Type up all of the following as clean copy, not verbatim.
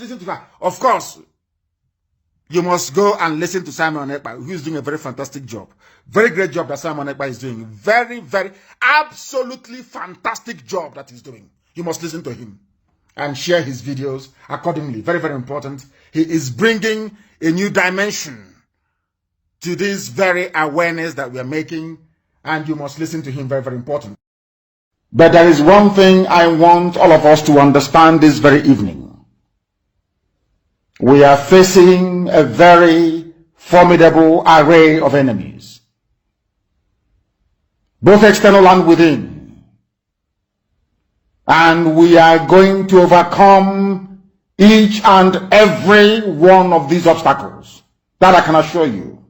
Listen to that. Of course, you must go and listen to Simon Ekpa, who is doing a very fantastic job. Very great job that Simon Ekpa is doing. Very, very, absolutely fantastic job that he's doing. You must listen to him and share his videos accordingly. Very, very important. He is bringing a new dimension to this very awareness that we are making, and you must listen to him. Very, very important. But there is one thing I want all of us to understand this very evening. We are facing a very formidable array of enemies, both external and within. And we are going to overcome each and every one of these obstacles. That I can assure you.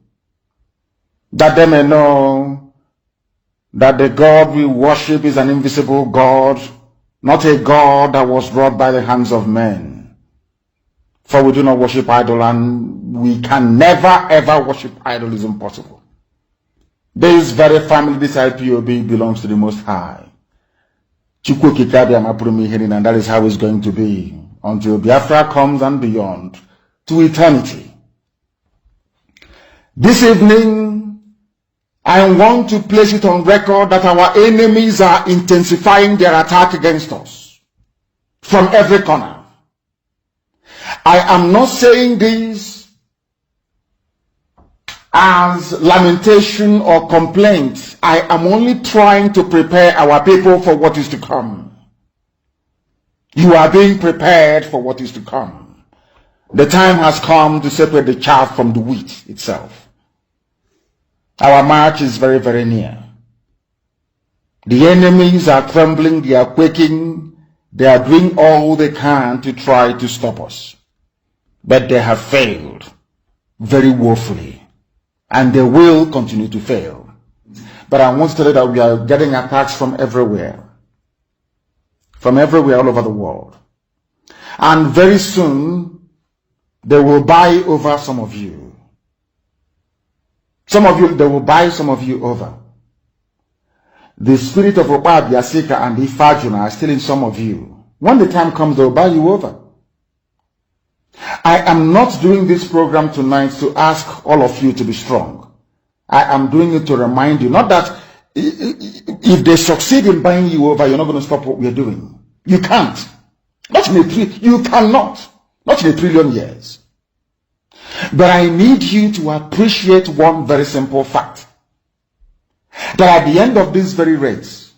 That they may know that the God we worship is an invisible God, not a God that was wrought by the hands of men. For we do not worship idol, and we can never ever worship idol. Is impossible. This very family, this IPOB, belongs to the Most High. And that is how it's going to be until Biafra comes and beyond to eternity. This evening, I want to place it on record that our enemies are intensifying their attack against us from every corner. I am not saying this as lamentation or complaint. I am only trying to prepare our people for what is to come. You are being prepared for what is to come. The time has come to separate the chaff from the wheat itself. Our march is very, very near. The enemies are trembling, they are quaking, they are doing all they can to try to stop us. But they have failed very woefully, and they will continue to fail. But I want to tell you that we are getting attacks from everywhere all over the world. And very soon, they will buy over some of you. They will buy some of you over. The spirit of Oba Biasika and Ifajuna are still in some of you. When the time comes, they will buy you over. I am not doing this program tonight to ask all of you to be strong. I am doing it to remind you, not that if they succeed in buying you over, you're not going to stop what we are doing. You can't. You cannot. Not in a trillion years. But I need you to appreciate one very simple fact. That at the end of this very race,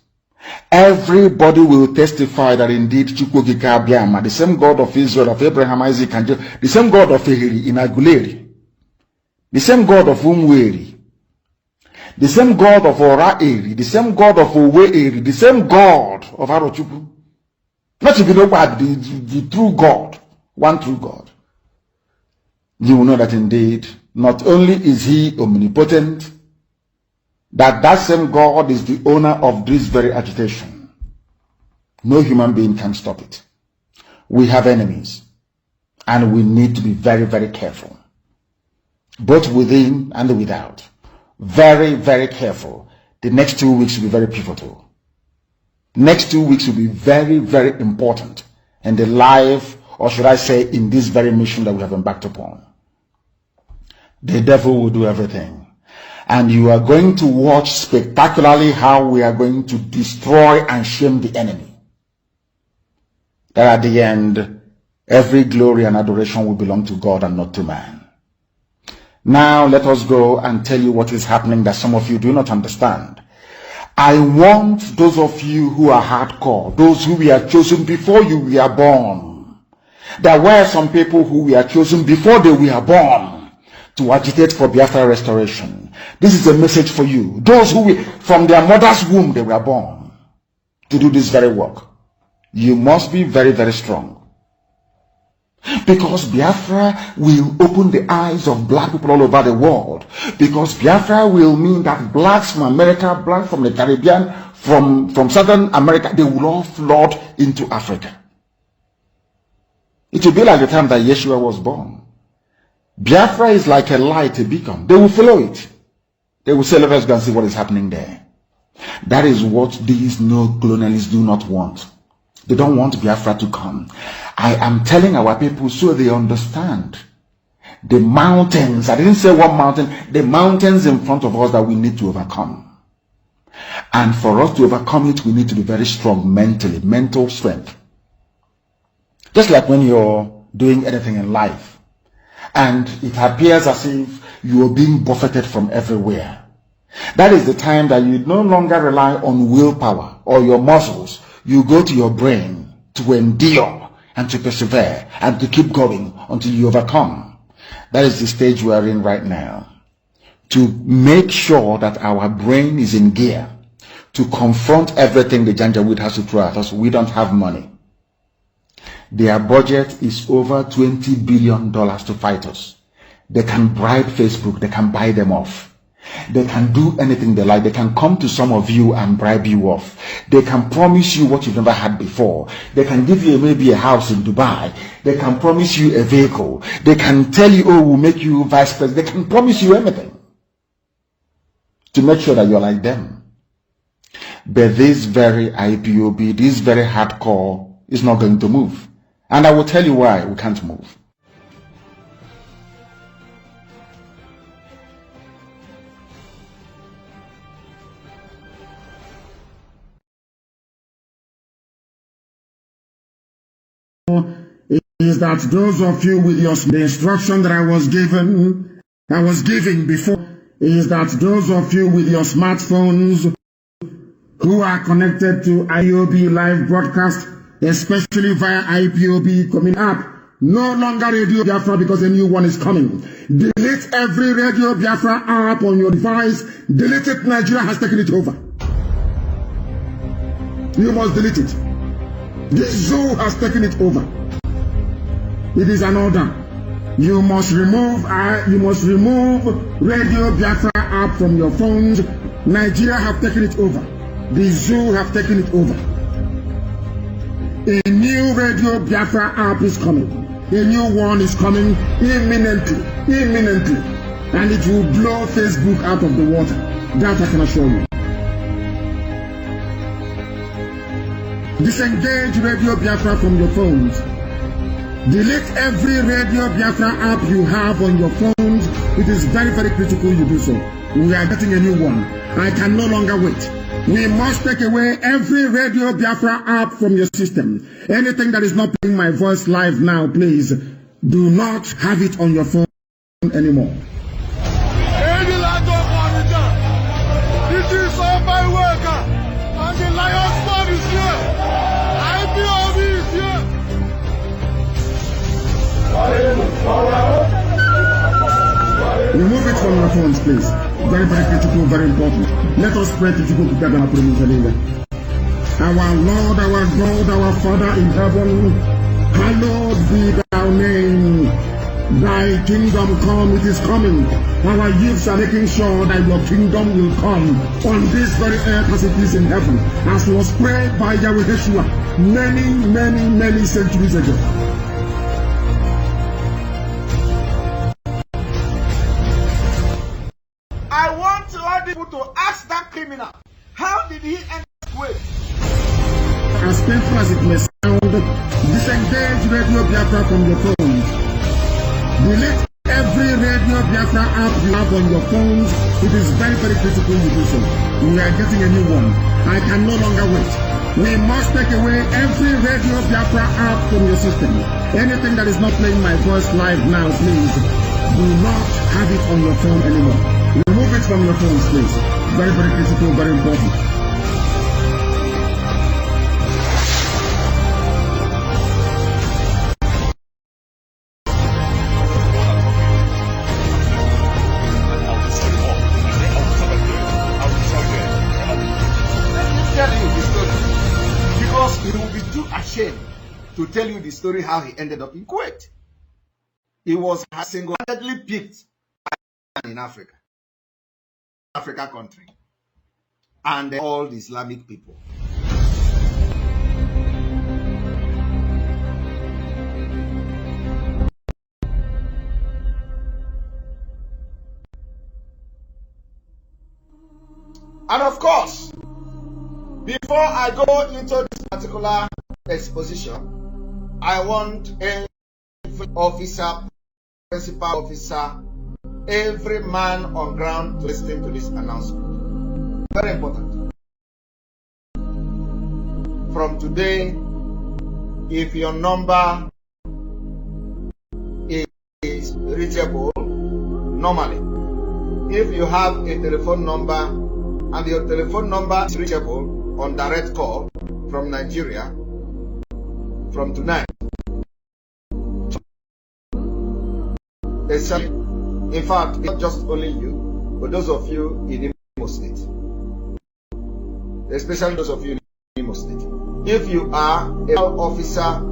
everybody will testify that indeed Chukwukika Biama, the same God of Israel, of Abraham, Isaac, and Jacob, the same God of Ehiri in Aguleri, the same God of Umweri, the same God of Ora-Eri, the same God of Owe-Eri, the same God of Arochukwu, not to be the true God, one true God. You will know that indeed, not only is he omnipotent, that same God is the owner of this very agitation. No human being can stop it. We have enemies, and we need to be very, very careful, both within and without. Very, very careful. The next 2 weeks will be very pivotal. Next 2 weeks will be very, very important in the life, or should I say, in this very mission that we have embarked upon. The devil will do everything. And you are going to watch spectacularly how we are going to destroy and shame the enemy. That at the end, every glory and adoration will belong to God and not to man. Now let us go and tell you what is happening that some of you do not understand. I want those of you who are hardcore, those who were chosen before you were born. There were some people who were chosen before they were born to agitate for Biafra restoration. This is a message for you. Those who from their mother's womb they were born to do this very work. You must be very, very strong. Because Biafra will open the eyes of black people all over the world. Because Biafra will mean that blacks from America, blacks from the Caribbean, from Southern America, they will all flood into Africa. It will be like the time that Yeshua was born. Biafra is like a light, a beacon. They will follow it. They will say, let us go and see what is happening there. That is what these no colonialists do not want. They don't want Biafra to come. I am telling our people so they understand. The mountains, I didn't say one mountain, the mountains in front of us that we need to overcome. And for us to overcome it, we need to be very strong mentally, mental strength. Just like when you're doing anything in life, and it appears as if you are being buffeted from everywhere. That is the time that you no longer rely on willpower or your muscles. You go to your brain to endure and to persevere and to keep going until you overcome. That is the stage we are in right now. To make sure that our brain is in gear to confront everything the Janjaweed has to throw at us. We don't have money. Their budget is over $20 billion to fight us. They can bribe Facebook. They can buy them off. They can do anything they like. They can come to some of you and bribe you off. They can promise you what you've never had before. They can give you maybe a house in Dubai. They can promise you a vehicle. They can tell you, oh, we'll make you vice president. They can promise you anything to make sure that you're like them. But this very IPOB, this very hardcore is not going to move. And I will tell you why we can't move. Is that those of you with the instruction that I was giving before, is that those of you with your smartphones who are connected to IPOB live broadcast, especially via IPOB coming up, no longer Radio Biafra because a new one is coming. Delete every Radio Biafra app on your device. Delete it. Nigeria has taken it over. You must delete it. This zoo has taken it over. It is an order. You must remove Radio Biafra app from your phones. Nigeria have taken it over. The zoo have taken it over. A new Radio Biafra app is coming. A new one is coming imminently. And it will blow Facebook out of the water. That I can assure you. Disengage Radio Biafra from your phones. Delete every Radio Biafra app you have on your phones. It is very, very critical you do so. We are getting a new one. I can no longer wait. We must take away every Radio Biafra app from your system. Anything that is not playing my voice live now, please do not have it on your phone anymore. This is all my worker, and the Lion's Bond is here. IPOB is here. Remove it from your phones, please. Very, very critical, very important. Let us pray to Chukwuka Gagana Province. Our Lord, our God, our Father in heaven, hallowed be thy name. Thy kingdom come, it is coming. Our youths are making sure that your kingdom will come on this very earth as it is in heaven, as was prayed by Yahweh Yeshua many centuries ago. I want people to ask that criminal, how did he end up with? As painful as it may sound, disengage Radio Biafra from your phones. Delete every Radio Biafra app you have on your phones. It is very, very critical you do so. We are getting a new one. I can no longer wait. We must take away every Radio Biafra app from your system. Anything that is not playing my voice live now, please do not have it on your phone anymore. Remove it from your phones, please. Very, very critical, very important. Because he will be too ashamed to tell you the story how he ended up in Kuwait. He was single-handedly picked in Africa country, and all the Islamic people. And of course, before I go into this particular exposition, I want every officer, principal officer, every man on ground to listen to this announcement. Very important. From today, if your number is reachable normally, if you have a telephone number and your telephone number is reachable on direct call from Nigeria, from tonight, in fact, not just only you, but those of you in Imo State, especially those of you in Imo State. If you are a officer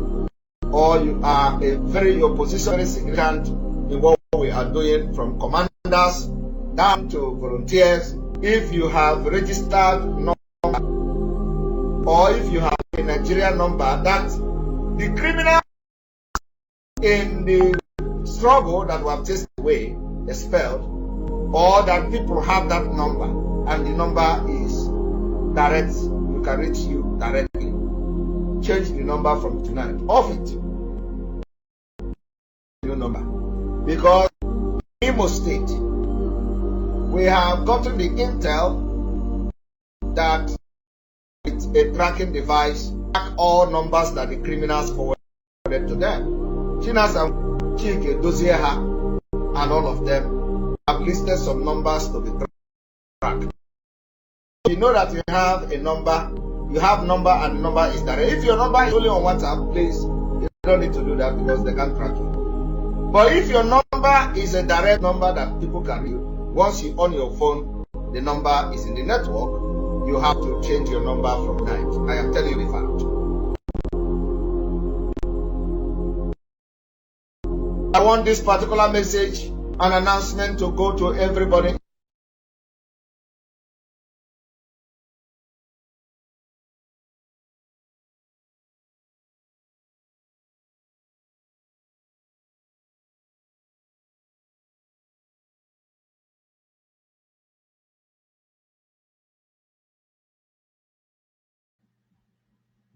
or you are your position is significant in what we are doing, from commanders down to volunteers, if you have registered number or if you have a Nigerian number that the criminal in the struggle that we have chased away, expelled, or that people have that number and the number is direct, we can reach you directly. Change the number from tonight. Off it. New number. Because in Imo State, we have gotten the intel that with a tracking device, track all numbers that the criminals forwarded to them. Chinas and Chike, Dozieha, and all of them have listed some numbers to be tracked. You know that you have a number. You have number and the number is direct. If your number is only on WhatsApp, please, you don't need to do that because they can't track you. But if your number is a direct number that people can use, once you on your phone, the number is in the network, you have to change your number from night. I am telling you the fact. I want this particular message, an announcement to go to everybody.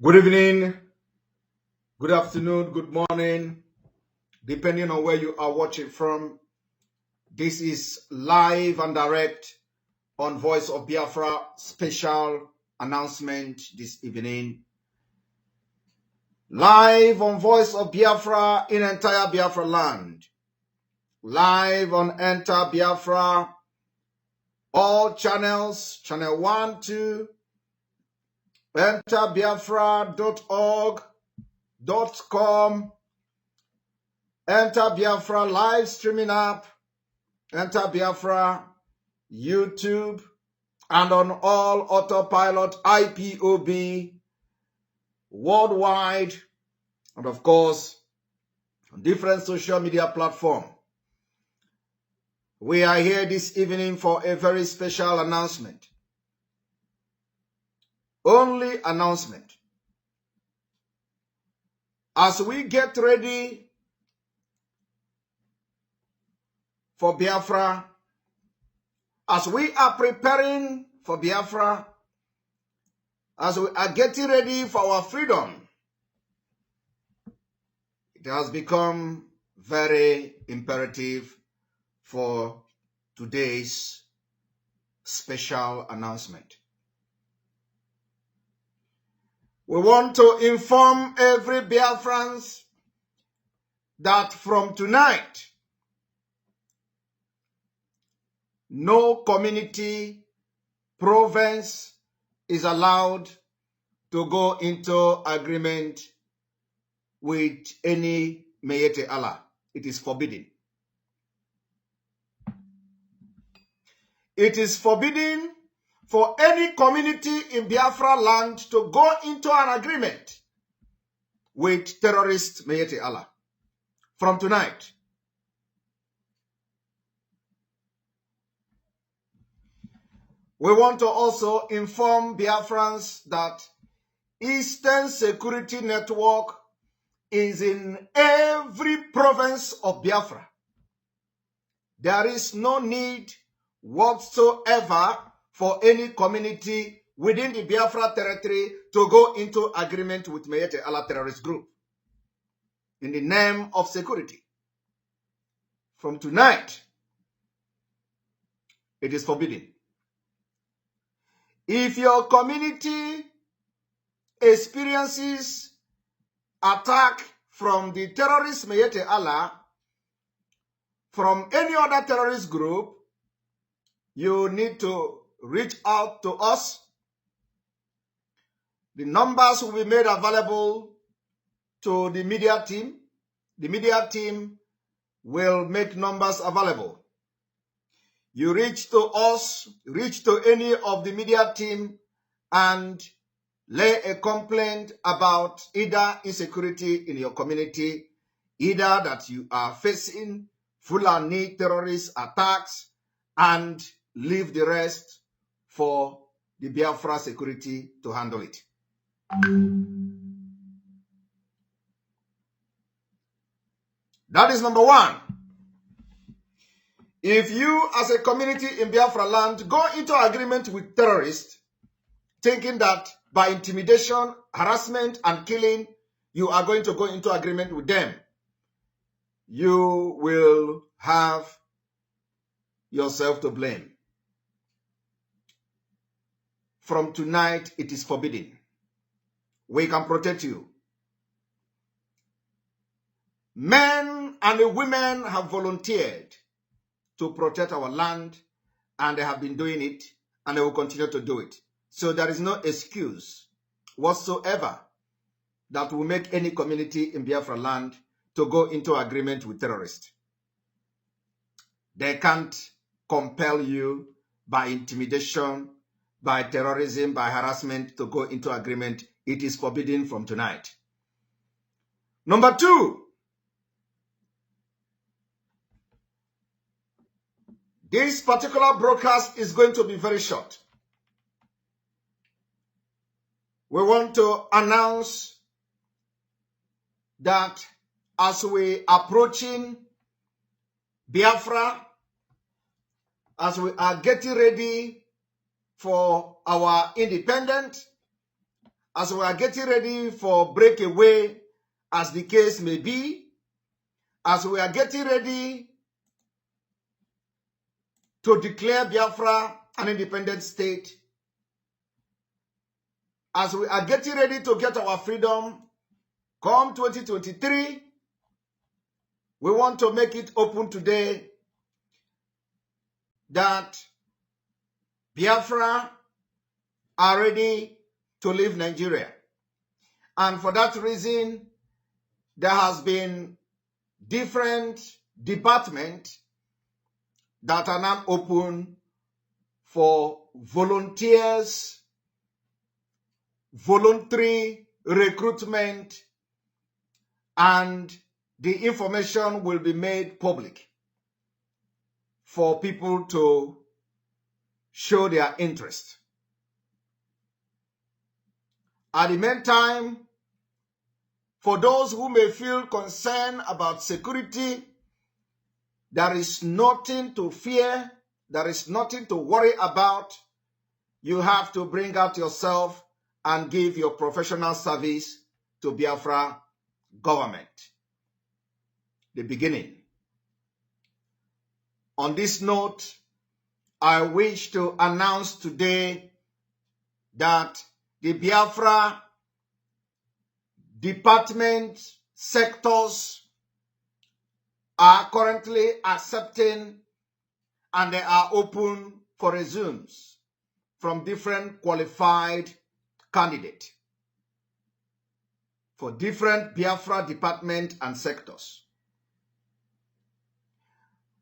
Good evening, good afternoon, good morning, depending on where you are watching from. This is live and direct on Voice of Biafra special announcement this evening. Live on Voice of Biafra in entire Biafra land. Live on Enter Biafra, all channels, channel 1, 2, enterbiafra.org.com, Enter Biafra live streaming app, Enter Biafra YouTube, and on all autopilot IPOB worldwide, and of course on different social media platforms. We are here this evening for a very special announcement. Only announcement. As we get ready for Biafra, as we are preparing for Biafra, as we are getting ready for our freedom, it has become very imperative for today's special announcement. We want to inform every Biafrans that from tonight, no community, province is allowed to go into agreement with any Mayete Allah. It is forbidden. It is forbidden for any community in Biafra land to go into an agreement with terrorist Mayete Allah from tonight. We want to also inform Biafrans that Eastern Security Network is in every province of Biafra. There is no need whatsoever for any community within the Biafra territory to go into agreement with Mayete Allah terrorist group. in the name of security. From tonight, it is forbidden. If your community experiences attack from the terrorist Mayete Allah, from any other terrorist group, you need to reach out to us. The numbers will be made available to the media team. The media team will make numbers available. You reach to us, reach to any of the media team and lay a complaint about either insecurity in your community, either that you are facing Fulani terrorist attacks, and leave the rest for the Biafra security to handle it. That is number one. If you as a community in Biafra land go into agreement with terrorists, thinking that by intimidation, harassment, and killing, you are going to go into agreement with them, you will have yourself to blame. From tonight, it is forbidden. We can protect you. Men and women have volunteered to protect our land, and they have been doing it, and they will continue to do it. So there is no excuse whatsoever that will make any community in Biafra land to go into agreement with terrorists. They can't compel you by intimidation, by terrorism, by harassment to go into agreement. It is forbidden from tonight. Number two, this particular broadcast is going to be very short. We want to announce that as we approaching Biafra, as we are getting ready for our independence, as we are getting ready for breakaway, as the case may be, as we are getting ready to declare Biafra an independent state, as we are getting ready to get our freedom, come 2023, we want to make it open today that Biafra are ready to leave Nigeria. And for that reason, there has been different departments that are now open for volunteers, voluntary recruitment, and the information will be made public for people to show their interest. At the meantime, for those who may feel concerned about security, there is nothing to fear, there is nothing to worry about. You have to bring out yourself and give your professional service to Biafra government. The beginning. On this note, I wish to announce today that the Biafra department sectors are currently accepting and they are open for resumes from different qualified candidates for different Biafra department and sectors.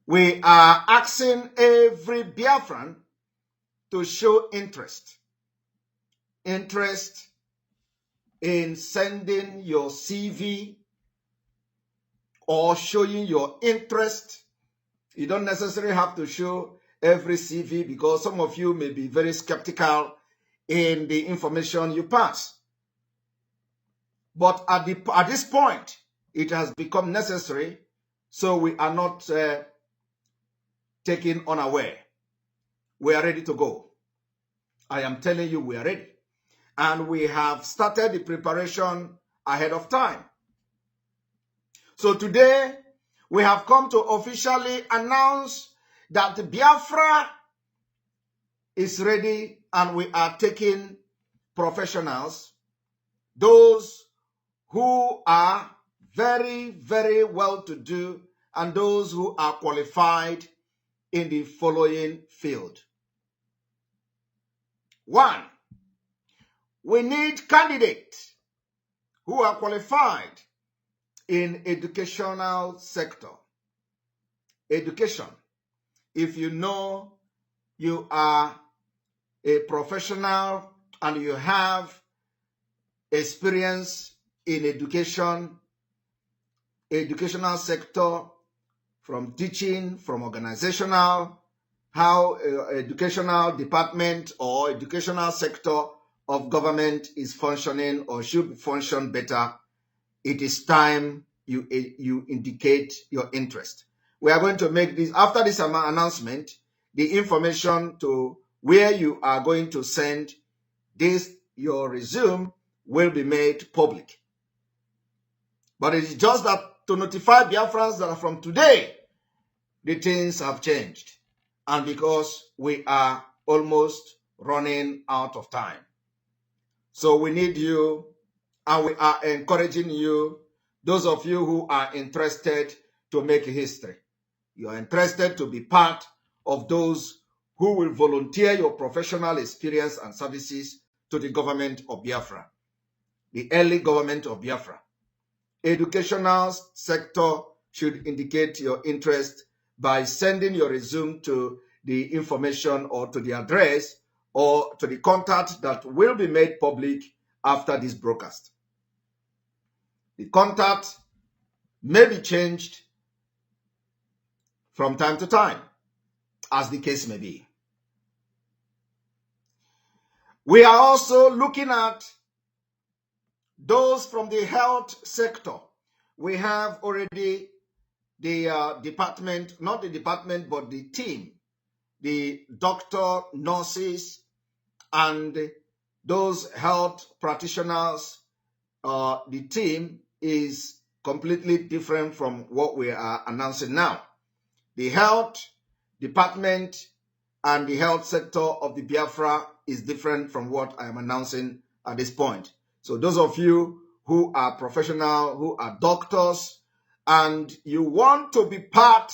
We are asking every Biafran to show interest in sending your CV or showing your interest. You don't necessarily have to show every CV because some of you may be very skeptical in the information you pass. But at this point, it has become necessary, so we are not taken unaware. We are ready to go. I am telling you, we are ready. And we have started the preparation ahead of time. So today, we have come to officially announce that Biafra is ready and we are taking professionals, those who are very, very well-to-do and those who are qualified in the following field. 1, we need candidates who are qualified in educational sector. Education. If you know you are a professional and you have experience in educational sector, from teaching, from organizational, how educational department or educational sector of government is functioning or should function better, it is time you indicate your interest. We are going to make this, after this announcement, the information to where you are going to send this, your resume, will be made public. But it is just that to notify Biafrans that from today, the things have changed. And because we are almost running out of time. So we need you, and we are encouraging you, those of you who are interested to make history. You are interested to be part of those who will volunteer your professional experience and services to the government of Biafra, the early government of Biafra. Educational sector should indicate your interest by sending your resume to the information or to the address or to the contact that will be made public after this broadcast. The contact may be changed from time to time, as the case may be. We are also looking at those from the health sector. We have already the department, not the department, but the team, the doctor, nurses, and those health practitioners. The team is completely different from what we are announcing now. The health department and the health sector of the Biafra is different from what I am announcing at this point. So those of you who are professional, who are doctors, and you want to be part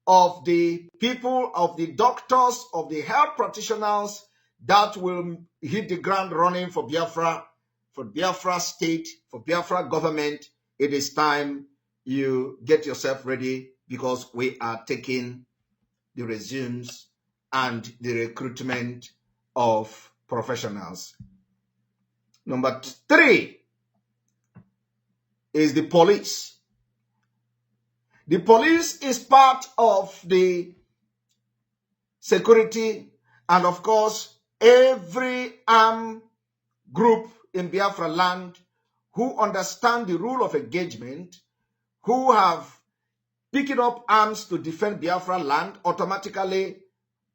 of the people, of the doctors, of the health practitioners that will hit the ground running for Biafra state, for Biafra government, it is time you get yourself ready, because we are taking the resumes and the recruitment of professionals. Number 3 is the police. The police is part of the security, and of course, every armed group in Biafra land who understand the rule of engagement, who have picked up arms to defend Biafra land, automatically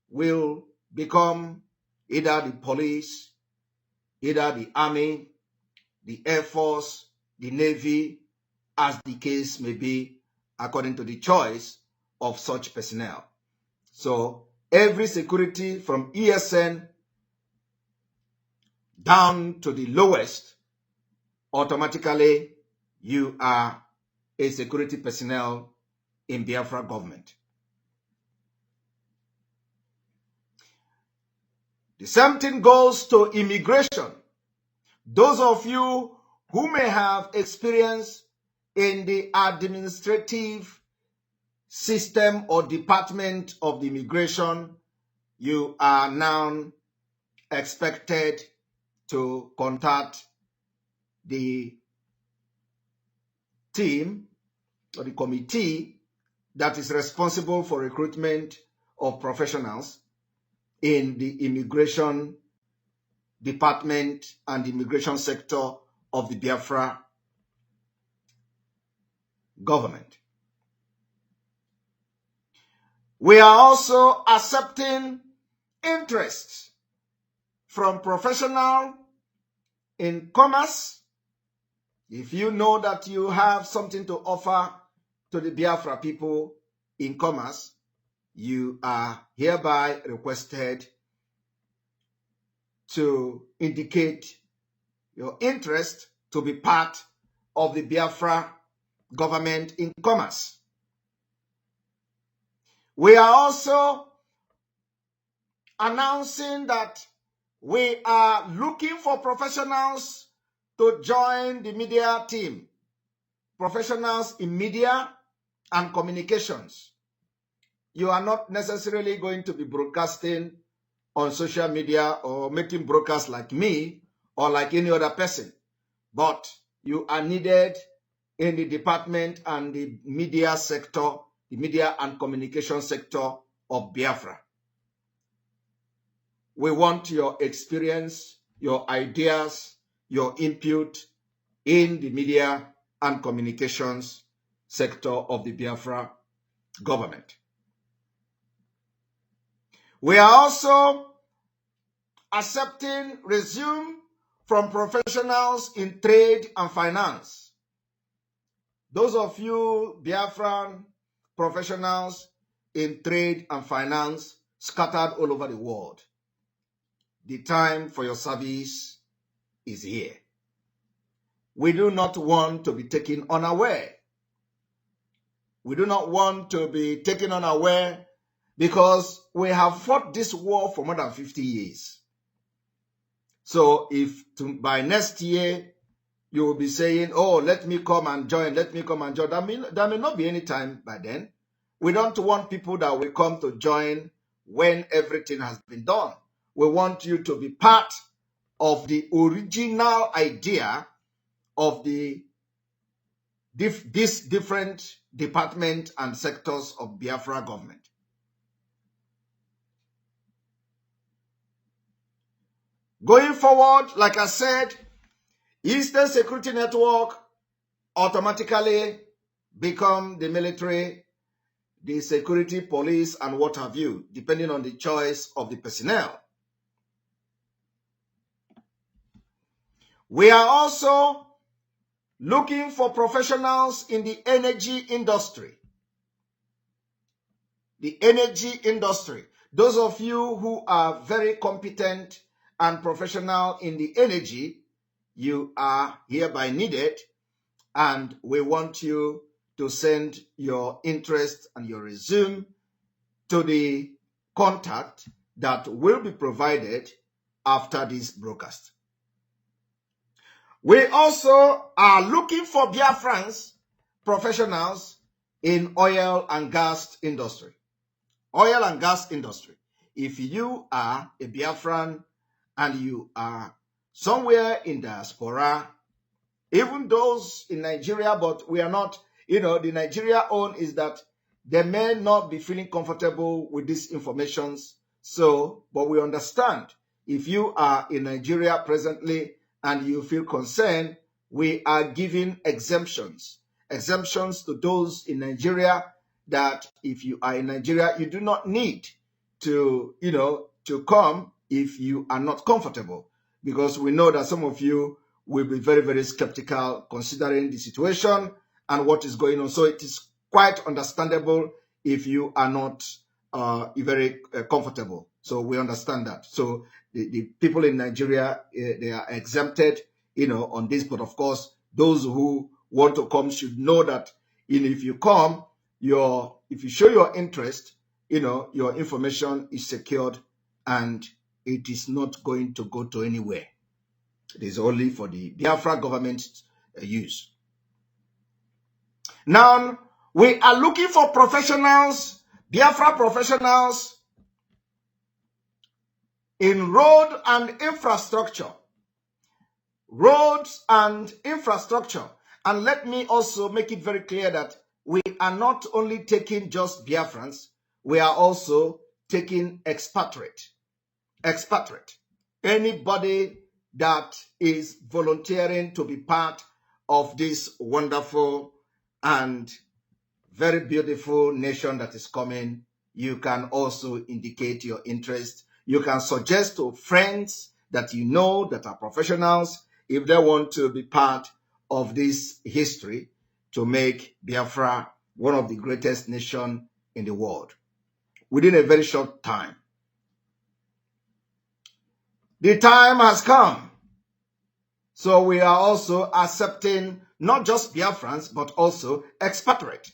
will become either the police, either the army, the air force, the navy, as the case may be, according to the choice of such personnel. So every security from ESN down to the lowest, automatically you are a security personnel in Biafra government. The same thing goes to immigration. Those of you who may have experience in the administrative system or department of the immigration, you are now expected to contact the team or the committee that is responsible for recruitment of professionals in the immigration department and the immigration sector of the Biafra government. We are also accepting interest from professionals in commerce. If you know that you have something to offer to the Biafra people in commerce, you are hereby requested to indicate your interest to be part of the Biafra government in commerce. We are also announcing that we are looking for professionals to join the media team, professionals in media and communications. You are not necessarily going to be broadcasting on social media or making broadcasts like me or like any other person, but you are needed in the department and the media sector, the media and communication sector of Biafra. We want your experience, your ideas, your input in the media and communications sector of the Biafra government. We are also accepting resume from professionals in trade and finance. Those of you Biafran professionals in trade and finance scattered all over the world, the time for your service is here. We do not want to be taken unaware. We do not want to be taken unaware because we have fought this war for more than 50 years. So if by next year you will be saying, oh, let me come and join, let me come and join, there may not be any time by then. We don't want people that will come to join when everything has been done. We want you to be part of the original idea of these different departments and sectors of Biafra government. Going forward, like I said, Eastern Security Network automatically become the military, the security, police, and what have you, depending on the choice of the personnel. We are also looking for professionals in the energy industry. The energy industry. Those of you who are very competent and professional in the energy, you are hereby needed, and we want you to send your interest and your resume to the contact that will be provided after this broadcast. We also are looking for Biafrans professionals in oil and gas industry. Oil and gas industry. If you are a Biafran and you are somewhere in diaspora, even those in Nigeria, but we are not, the Nigeria own is that they may not be feeling comfortable with these informations. So, but we understand if you are in Nigeria presently and you feel concerned, we are giving exemptions to those in Nigeria that if you are in Nigeria, you do not need to, to come if you are not comfortable, because we know that some of you will be very, very skeptical considering the situation and what is going on. So it is quite understandable if you are not very comfortable. So we understand that. So the people in Nigeria, they are exempted, on this. But of course, those who want to come should know that, if you come, if you show your interest, your information is secured and it is not going to go to anywhere. It is only for the Biafra government use. Now, we are looking for professionals, Biafra professionals in road and infrastructure. Roads and infrastructure. And let me also make it very clear that we are not only taking just Biafrans, we are also taking expatriate. Anybody that is volunteering to be part of this wonderful and very beautiful nation that is coming, you can also indicate your interest. You can suggest to friends that you know that are professionals if they want to be part of this history to make Biafra one of the greatest nations in the world within a very short time. The time has come. So we are also accepting not just Biafrans, but also expatriates.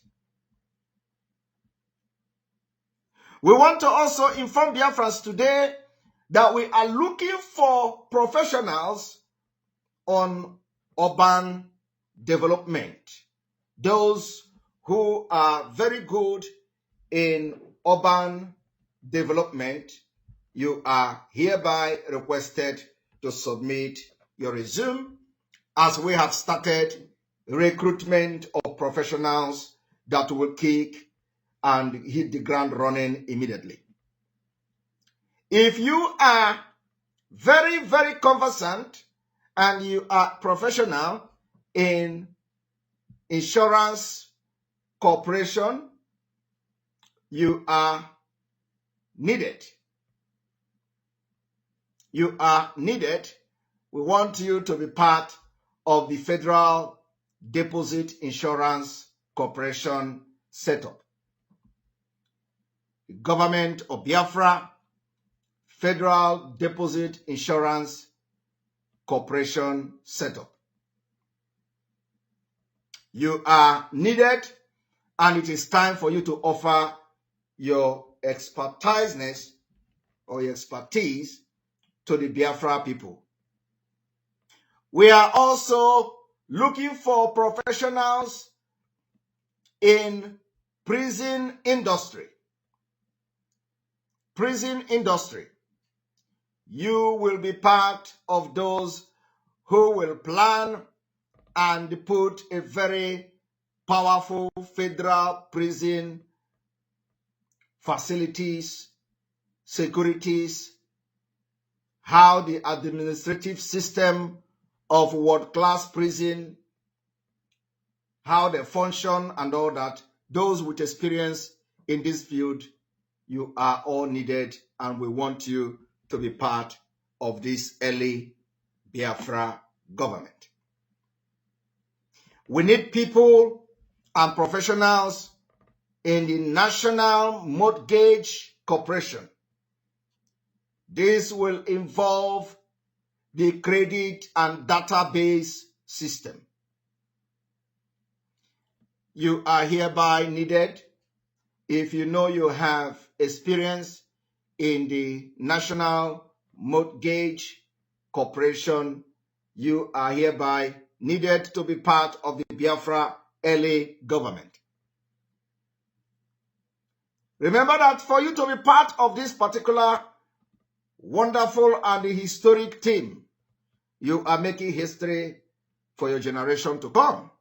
We want to also inform Biafrans today that we are looking for professionals on urban development. Those who are very good in urban development, you are hereby requested to submit your resume, as we have started recruitment of professionals that will kick and hit the ground running immediately. If you are very, very conversant and you are professional in insurance corporation, you are needed. You are needed. We want you to be part of the Federal Deposit Insurance Corporation setup. The government of Biafra, Federal Deposit Insurance Corporation setup. You are needed, and it is time for you to offer your expertise or your expertise to the Biafra people. We are also looking for professionals in prison industry. Prison industry. You will be part of those who will plan and put a very powerful federal prison facilities, securities, how the administrative system of world-class prison, how they function and all that. Those with experience in this field, you are all needed, and we want you to be part of this early Biafra government. We need people and professionals in the National Mortgage Corporation. This will involve the credit and database system. You are hereby needed. If you know you have experience in the National Mortgage Corporation, you are hereby needed to be part of the Biafra early government. Remember that for you to be part of this particular wonderful and historic team, you are making history for your generation to come.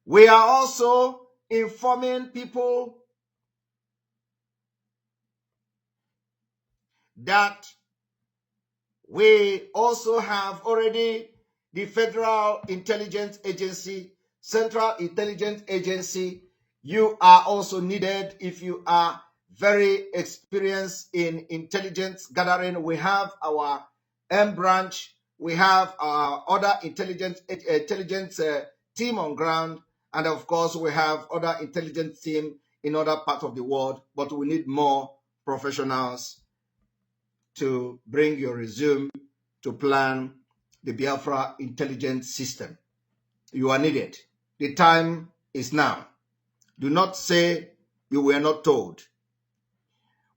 We are also informing people that we also have already the Federal Intelligence Agency, Central Intelligence Agency. You are also needed if you are very experienced in intelligence gathering. We have our M branch, we have our other intelligence team on ground, and of course we have other intelligence team in other parts of the world, but we need more professionals to bring your resume to plan the Biafra intelligence system. You are needed. The time is now. Do not say you were not told.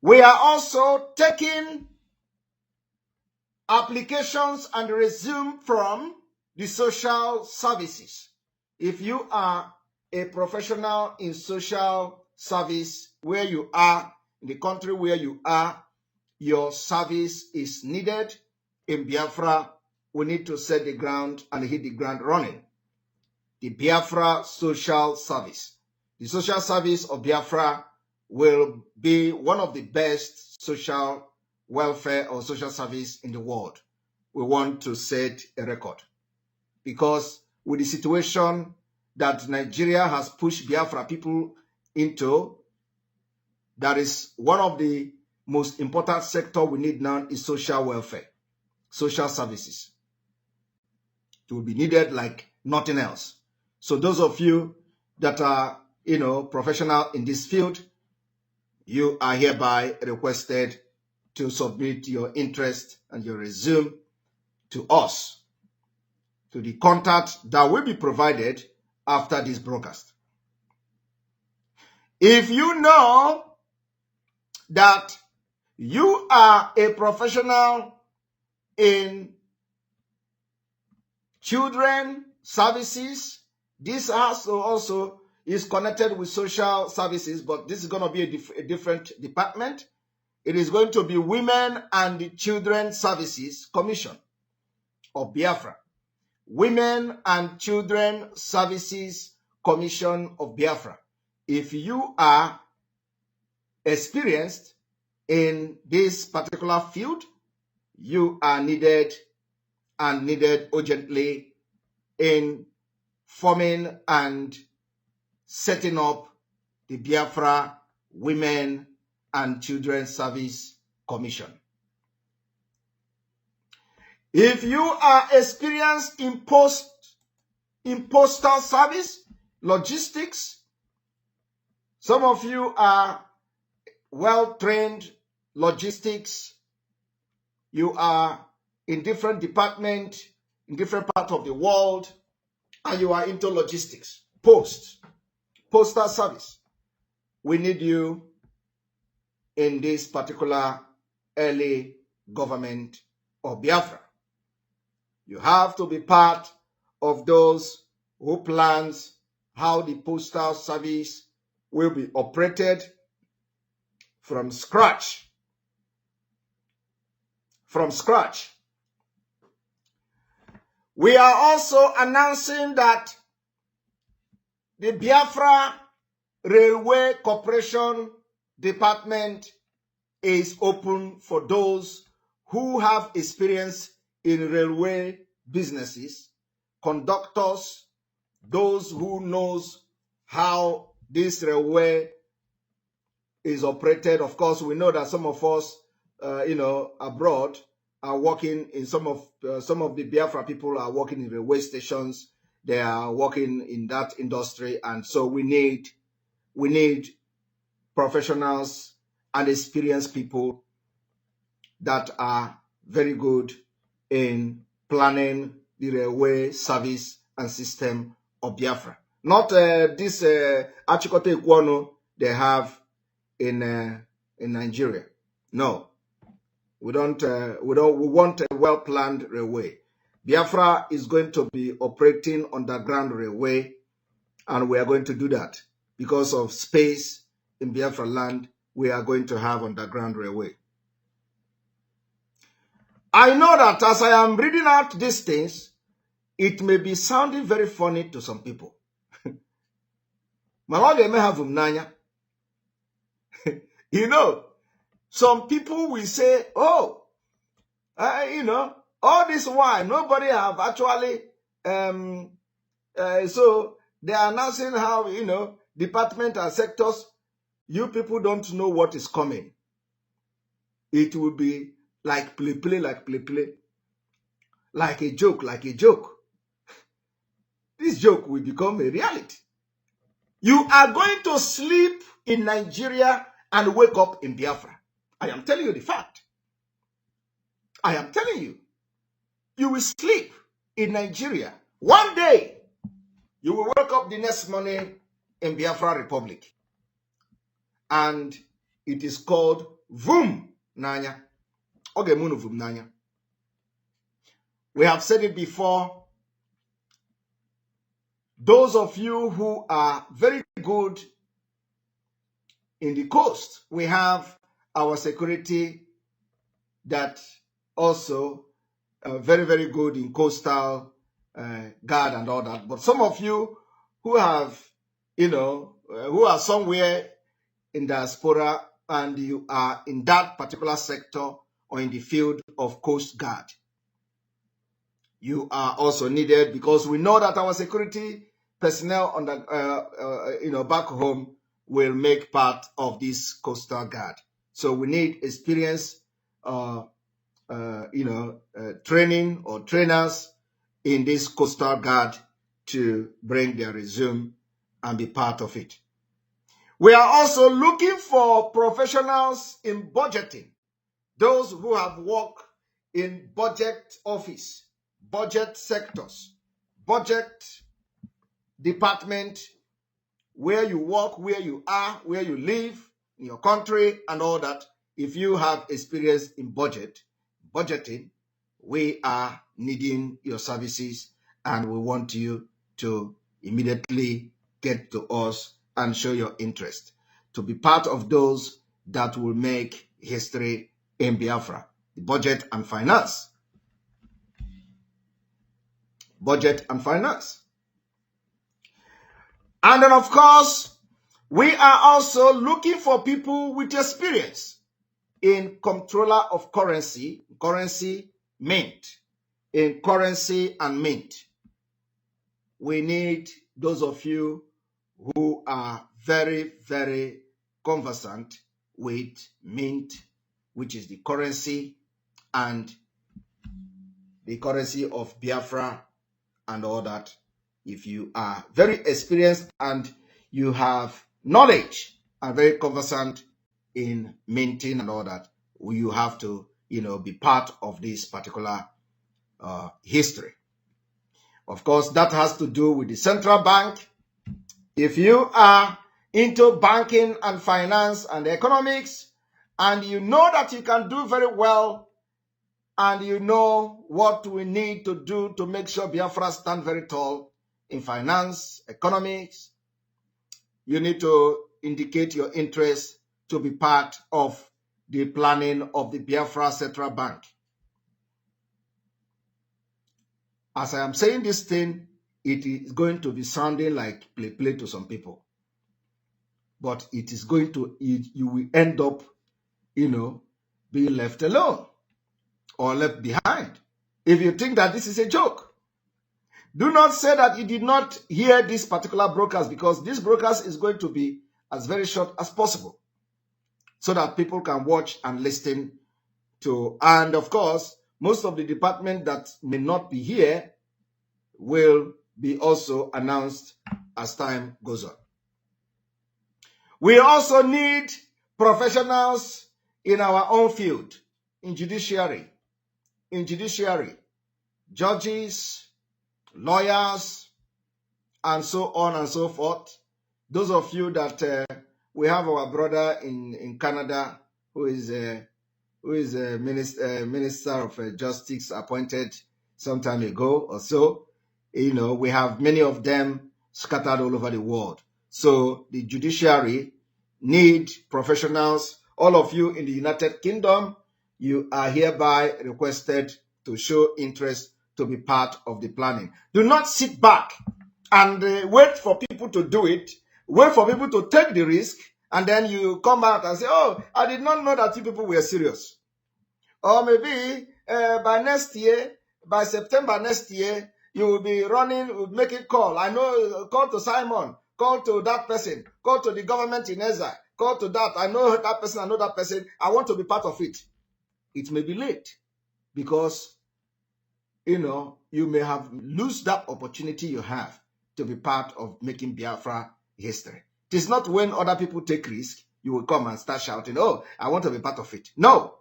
We are also taking applications and resume from the social services. If you are a professional in social service where you are, in the country where you are, your service is needed. In Biafra, we need to set the ground and hit the ground running. The Biafra Social Service. The social service of Biafra will be one of the best social welfare or social service in the world. We want to set a record, because with the situation that Nigeria has pushed Biafra people into, that is one of the most important sector we need now is social welfare, social services. It will be needed like nothing else. So those of you that are, professional in this field, you are hereby requested to submit your interest and your resume to us, to the contact that will be provided after this broadcast. If you know that you are a professional in children services, this also is connected with social services, but this is going to be a different department. It is going to be Women and Children Services Commission of Biafra. Women and Children Services Commission of Biafra. If you are experienced in this particular field, you are needed and needed urgently in forming and setting up the Biafra Women and Children Service Commission. If you are experienced in postal service, logistics, some of you are well-trained logistics, you are in different departments, in different parts of the world, and you are into logistics, postal service, we need you in this particular early government of Biafra. You have to be part of those who plans how the postal service will be operated from scratch. We are also announcing that the Biafra Railway Corporation Department is open for those who have experience in railway businesses, conductors, those who knows how this railway is operated. Of course, we know that some of us, abroad are working in some of the Biafra people are working in railway stations. They are working in that industry, and so we need professionals and experienced people that are very good in planning the railway service and system of Biafra. Not this Achikote Ikwono they have in Nigeria. No, we don't. We want a well-planned railway. Biafra is going to be operating underground railway, and we are going to do that because of space in Biafra land. We are going to have underground railway. I know that as I am reading out these things, it may be sounding very funny to some people. You know, some people will say, oh, all this while, nobody have actually, so they are announcing how, department and sectors, you people don't know what is coming. It will be like play, like a joke. This joke will become a reality. You are going to sleep in Nigeria and wake up in Biafra. I am telling you the fact. I am telling you. You will sleep in Nigeria. One day, you will wake up the next morning in Biafra Republic. And it is called Vum Nanya. Ogemunu Vum Nanya. We have said it before. Those of you who are very good in the coast, we have our security that also very, very good in coastal guard and all that. But some of you who have, who are somewhere in diaspora and you are in that particular sector or in the field of coast guard, you are also needed because we know that our security personnel on the, back home will make part of this coastal guard. So we need experience, training or trainers in this coastal guard to bring their resume and be part of it. We are also looking for professionals in budgeting, those who have worked in budget office, budget sectors, budget department, where you work, where you are, where you live, in your country, and all that. If you have experience in budgeting, we are needing your services, and we want you to immediately get to us and show your interest to be part of those that will make history in Biafra. Budget and finance. Budget and finance. And then, of course, we are also looking for people with experience in controller of currency, mint, in currency and mint. We need those of you who are very, very conversant with mint, which is the currency, and the currency of Biafra and all that. If you are very experienced and you have knowledge and very conversant in minting and all that, you have to, be part of this particular history. Of course, that has to do with the central bank. If you are into banking and finance and economics, and you know that you can do very well, and you know what we need to do to make sure Biafra stand very tall in finance, economics, you need to indicate your interest to be part of the planning of the Biafra Central Bank. As I am saying this thing, it is going to be sounding like play to some people. But it is going to, you will end up, being left alone or left behind. If you think that this is a joke, do not say that you did not hear this particular broadcast, because this broadcast is going to be as very short as possible so that people can watch and listen to. And of course, most of the department that may not be here will be also announced as time goes on. We also need professionals in our own field, in judiciary, judges, lawyers, and so on and so forth. Those of you that we have our brother in Canada who is a minister of justice appointed some time ago or so. We have many of them scattered all over the world. So the judiciary need professionals. All of you in the United Kingdom, you are hereby requested to show interest to be part of the planning. Do not sit back and wait for people to do it. Wait for people to take the risk, and then you come out and say, oh, I did not know that you people were serious. Or maybe by next year, by September next year, you will be running, making call. I know, call to Simon, call to that person, call to the government in Ezra, call to that. I know that person, I know that person. I want to be part of it. It may be late because, you may have lose that opportunity you have to be part of making Biafra history. It is not when other people take risk, you will come and start shouting, oh, I want to be part of it. No.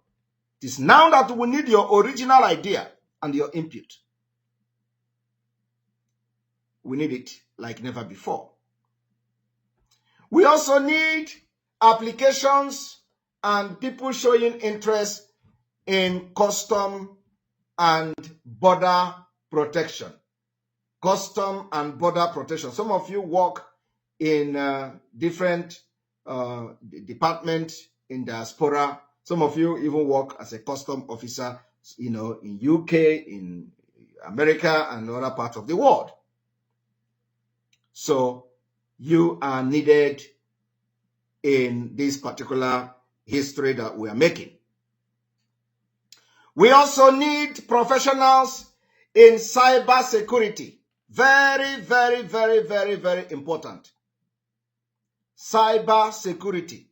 It is now that we need your original idea and your input. We need it like never before. We also need applications and people showing interest in custom and border protection. Custom and border protection. Some of you work in different departments in diaspora. Some of you even work as a custom officer, in UK, in America, and other parts of the world. So you are needed in this particular history that we are making. We also need professionals in cyber security. Very, very, very, very, very important. Cyber security.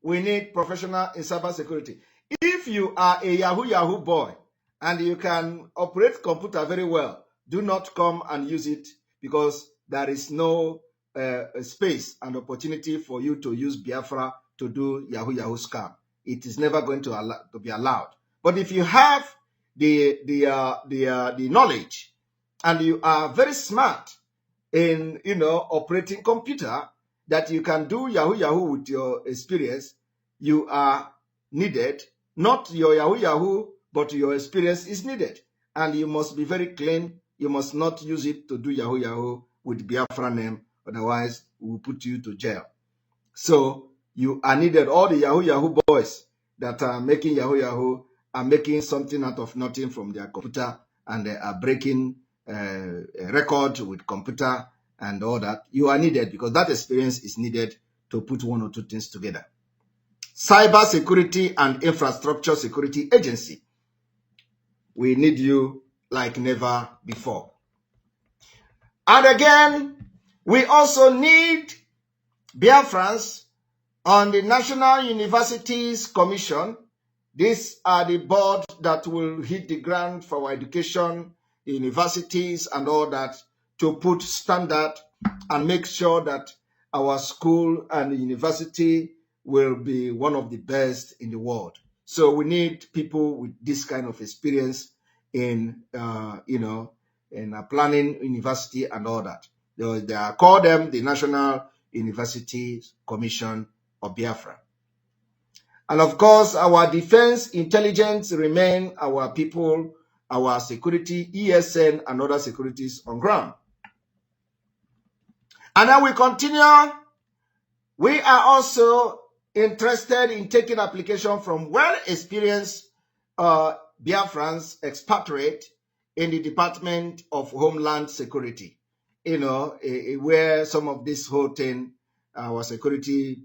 We need professional in cyber security. If you are a Yahoo boy and you can operate computer very well, do not come and use it, because there is no space and opportunity for you to use Biafra to do Yahoo Yahoo scam. It is never going to be allowed. But if you have the knowledge and you are very smart in operating computer, that you can do Yahoo Yahoo with your experience, you are needed. Not your Yahoo Yahoo, but your experience is needed. And you must be very clean. You must not use it to do Yahoo Yahoo with Biafra name. Otherwise, we will put you to jail. So you are needed. All the Yahoo Yahoo boys that are making Yahoo Yahoo are making something out of nothing from their computer, and they are breaking a record with computer and all that. You are needed because that experience is needed to put one or two things together. Cyber Security and Infrastructure Security Agency. We need you like never before. And again, we also need Biafrans on the National Universities Commission. These are the board that will hit the ground for our education, universities and all that, to put standard and make sure that our school and university will be one of the best in the world. So we need people with this kind of experience in, planning university and all that. They are call them the National Universities Commission of Biafra. And of course, our defense intelligence remain our people, our security, ESN, and other securities on ground. And then we continue. We are also interested in taking application from well-experienced Biafrans, expatriate in the Department of Homeland Security. Where some of this whole thing, our security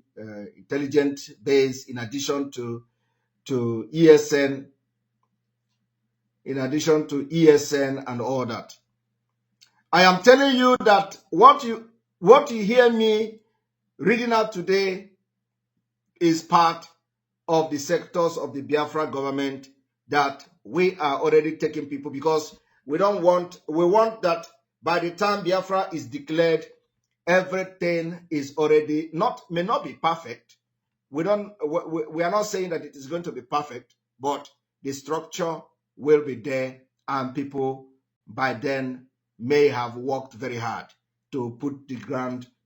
intelligence base, in addition to ESN, and all that. I am telling you that what you hear me reading out today is part of the sectors of the Biafra government that we are already taking people, because we want that by the time Biafra is declared, everything is already may not be perfect. We are not saying that it is going to be perfect, but the structure will be there, and people by then may have worked very hard to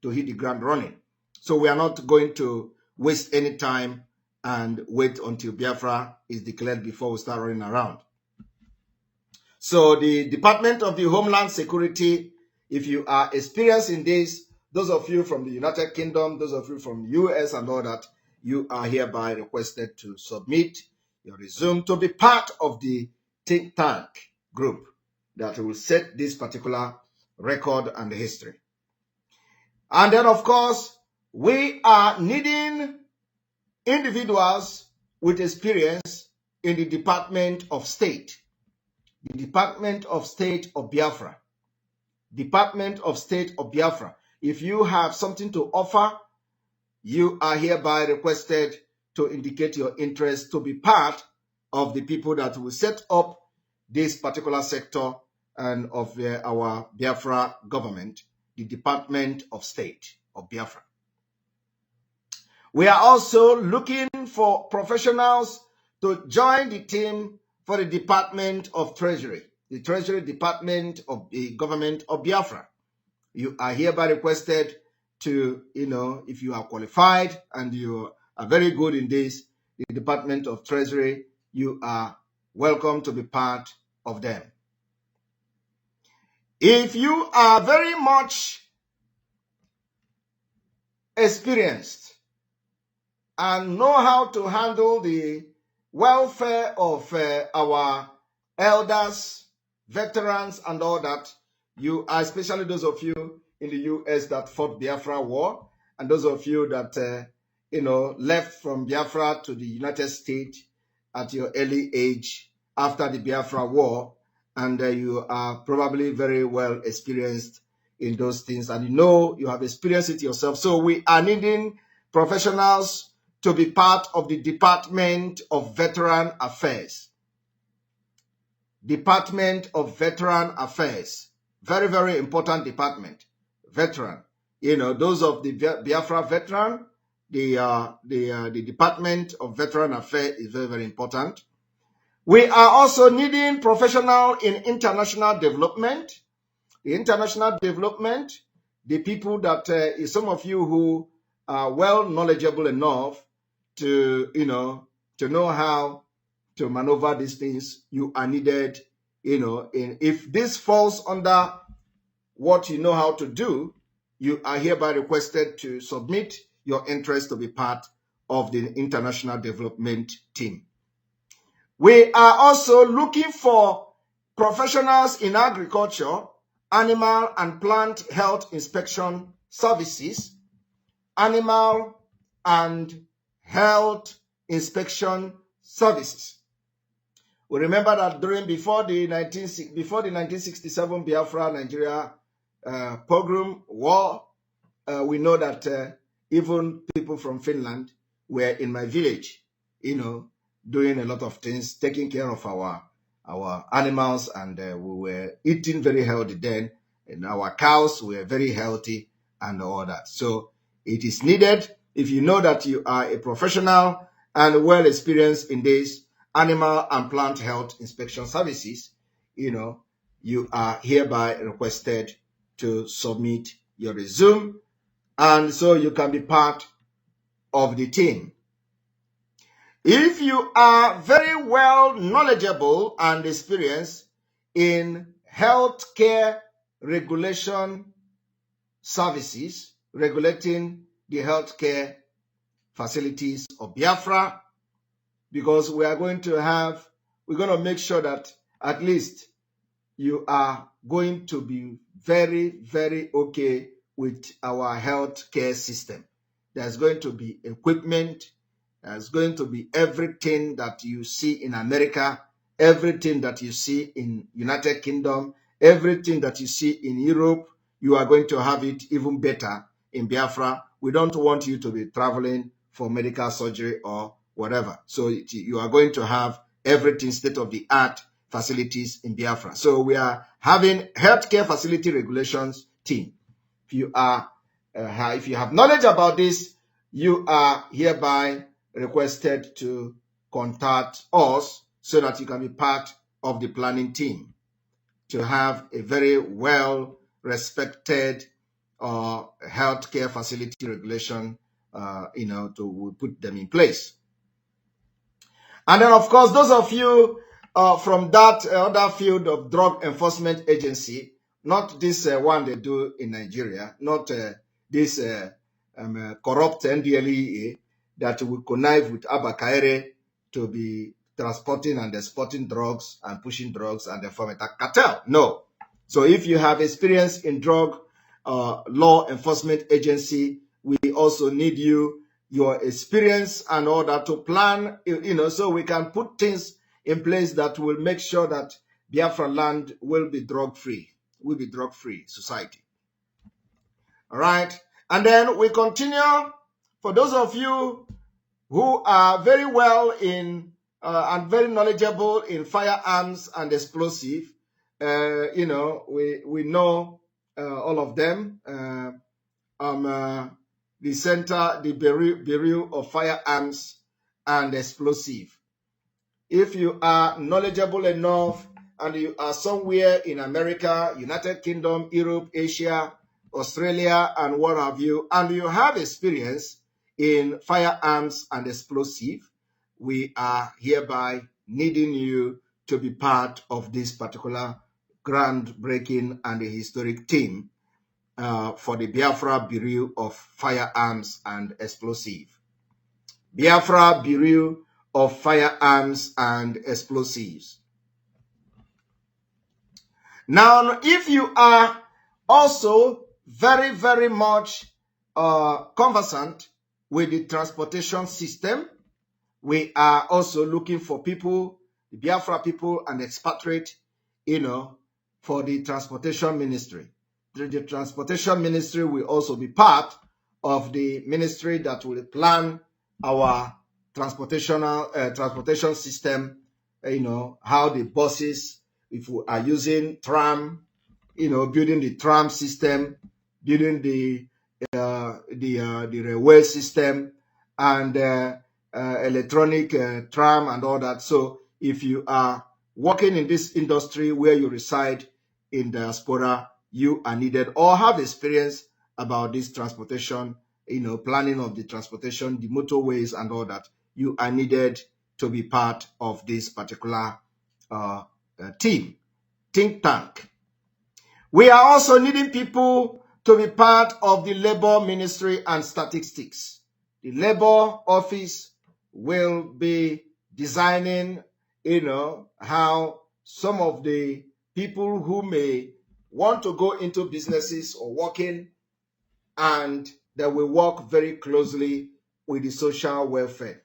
hit the ground running. So we are not going to waste any time and wait until Biafra is declared before we start running around. So the Department of the Homeland Security, if you are experienced in this, those of you from the United Kingdom, those of you from the US and all that, you are hereby requested to submit your resume to be part of the think tank group that will set this particular record and history. And then, of course, we are needing individuals with experience in the Department of State. The Department of State of Biafra. Department of State of Biafra. If you have something to offer, you are hereby requested to indicate your interest to be part of the people that will set up this particular sector and of our Biafra government, the Department of State of Biafra. We are also looking for professionals to join the team for the Department of Treasury, the Treasury Department of the Government of Biafra. You are hereby requested to, if you are qualified and you are very good in this, the Department of Treasury, you are welcome to be part of them. If you are very much experienced and know how to handle the welfare of our elders, veterans, and all that, you are, especially those of you in the US that fought Biafra War, and those of you that, left from Biafra to the United States at your early age after the Biafra War, and you are probably very well experienced in those things, and you have experienced it yourself. So we are needing professionals to be part of the Department of Veteran Affairs. Department of Veteran Affairs. Very, very important department. veteran. You know, those of the Biafra veteran, the Department of Veteran Affairs is very, very important. We are also needing professional in international development. The international development, the people that some of you who are well knowledgeable enough to, to know how to maneuver these things, you are needed, if this falls under what you know how to do, you are hereby requested to submit your interest to be part of the international development team. We are also looking for professionals in agriculture, animal and plant health inspection services, animal and health inspection services. We remember that before the 1967 Biafra Nigeria pogrom war, we know that even people from Finland were in my village, doing a lot of things, taking care of our animals, and we were eating very healthy then, and our cows were very healthy and all that. So it is needed, if you know that you are a professional and well experienced in this animal and plant health inspection services, you are hereby requested to submit your resume, and so you can be part of the team. If you are very well knowledgeable and experienced in healthcare regulation services, regulating the healthcare facilities of Biafra, because we're going to make sure that at least you are going to be very, very okay with our healthcare system. There's going to be equipment. There's going to be everything that you see in America, everything that you see in United Kingdom, everything that you see in Europe. You are going to have it even better in Biafra. We don't want you to be traveling for medical surgery or whatever. So you are going to have everything state-of-the-art facilities in Biafra. So we are having healthcare facility regulations team. If you have knowledge about this, you are hereby requested to contact us so that you can be part of the planning team to have a very well respected healthcare facility regulation, to put them in place. And then, of course, those of you from that other field of drug enforcement agency, not this one they do in Nigeria, not this corrupt NDLEA that will connive with Abba Kaire to be transporting and exporting drugs and pushing drugs and form a cartel. No. So if you have experience in drug law enforcement agency, we also need your experience and all that to plan, so we can put things in place that will make sure that Biafra land will be drug-free society. All right. And then we continue. For those of you who are very well in and very knowledgeable in firearms and explosive, we know all of them. The Bureau of Firearms and Explosive. If you are knowledgeable enough and you are somewhere in America, United Kingdom, Europe, Asia, Australia, and what have you, and you have experience in firearms and explosive, we are hereby needing you to be part of this particular groundbreaking and historic team for the Biafra Bureau of Firearms and Explosive. Biafra Bureau of Firearms and Explosives. Now, if you are also very, very much conversant with the transportation system, we are also looking for people, the Biafra people and expatriate, for the transportation ministry. The transportation ministry will also be part of the ministry that will plan our transportation system, how the buses, if we are using tram, building the tram system, during the railway system and electronic tram and all that. So if you are working in this industry where you reside in diaspora, you are needed or have experience about this transportation, planning of the transportation, the motorways and all that. You are needed to be part of this particular think tank. We are also needing people to be part of the Labor Ministry and Statistics. The Labor Office will be designing, how some of the people who may want to go into businesses or working, and they will work very closely with the social welfare.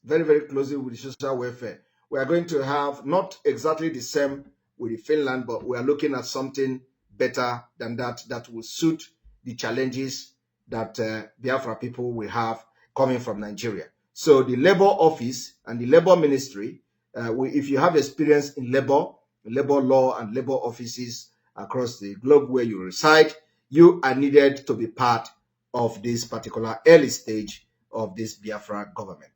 Very, very closely with the social welfare. We are going to have not exactly the same with the Finland, but we are looking at something better than that will suit the challenges that Biafra people will have coming from Nigeria. So the Labor Office and the Labor Ministry, if you have experience in labor law and labor offices across the globe where you reside, you are needed to be part of this particular early stage of this Biafra government.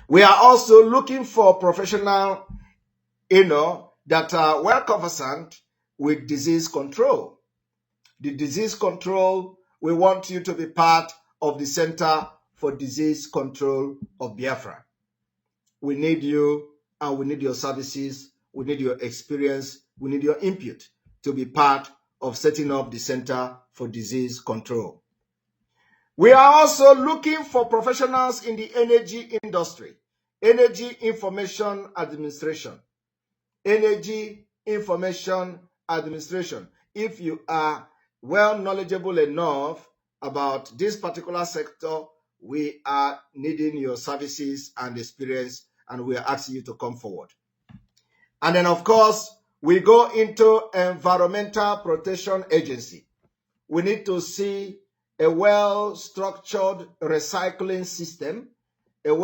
We are also looking for professionals, that are well conversant with disease control. The disease control, we want you to be part of the Center for Disease Control of Biafra. We need you, and we need your services, we need your experience, we need your input to be part of setting up the Center for Disease Control. We are also looking for professionals in the energy industry, energy information administration. Energy information administration. If you are well knowledgeable enough about this particular sector, we are needing your services and experience, and we are asking you to come forward. And then, of course, we go into Environmental Protection Agency. We need to see a well-structured recycling system, in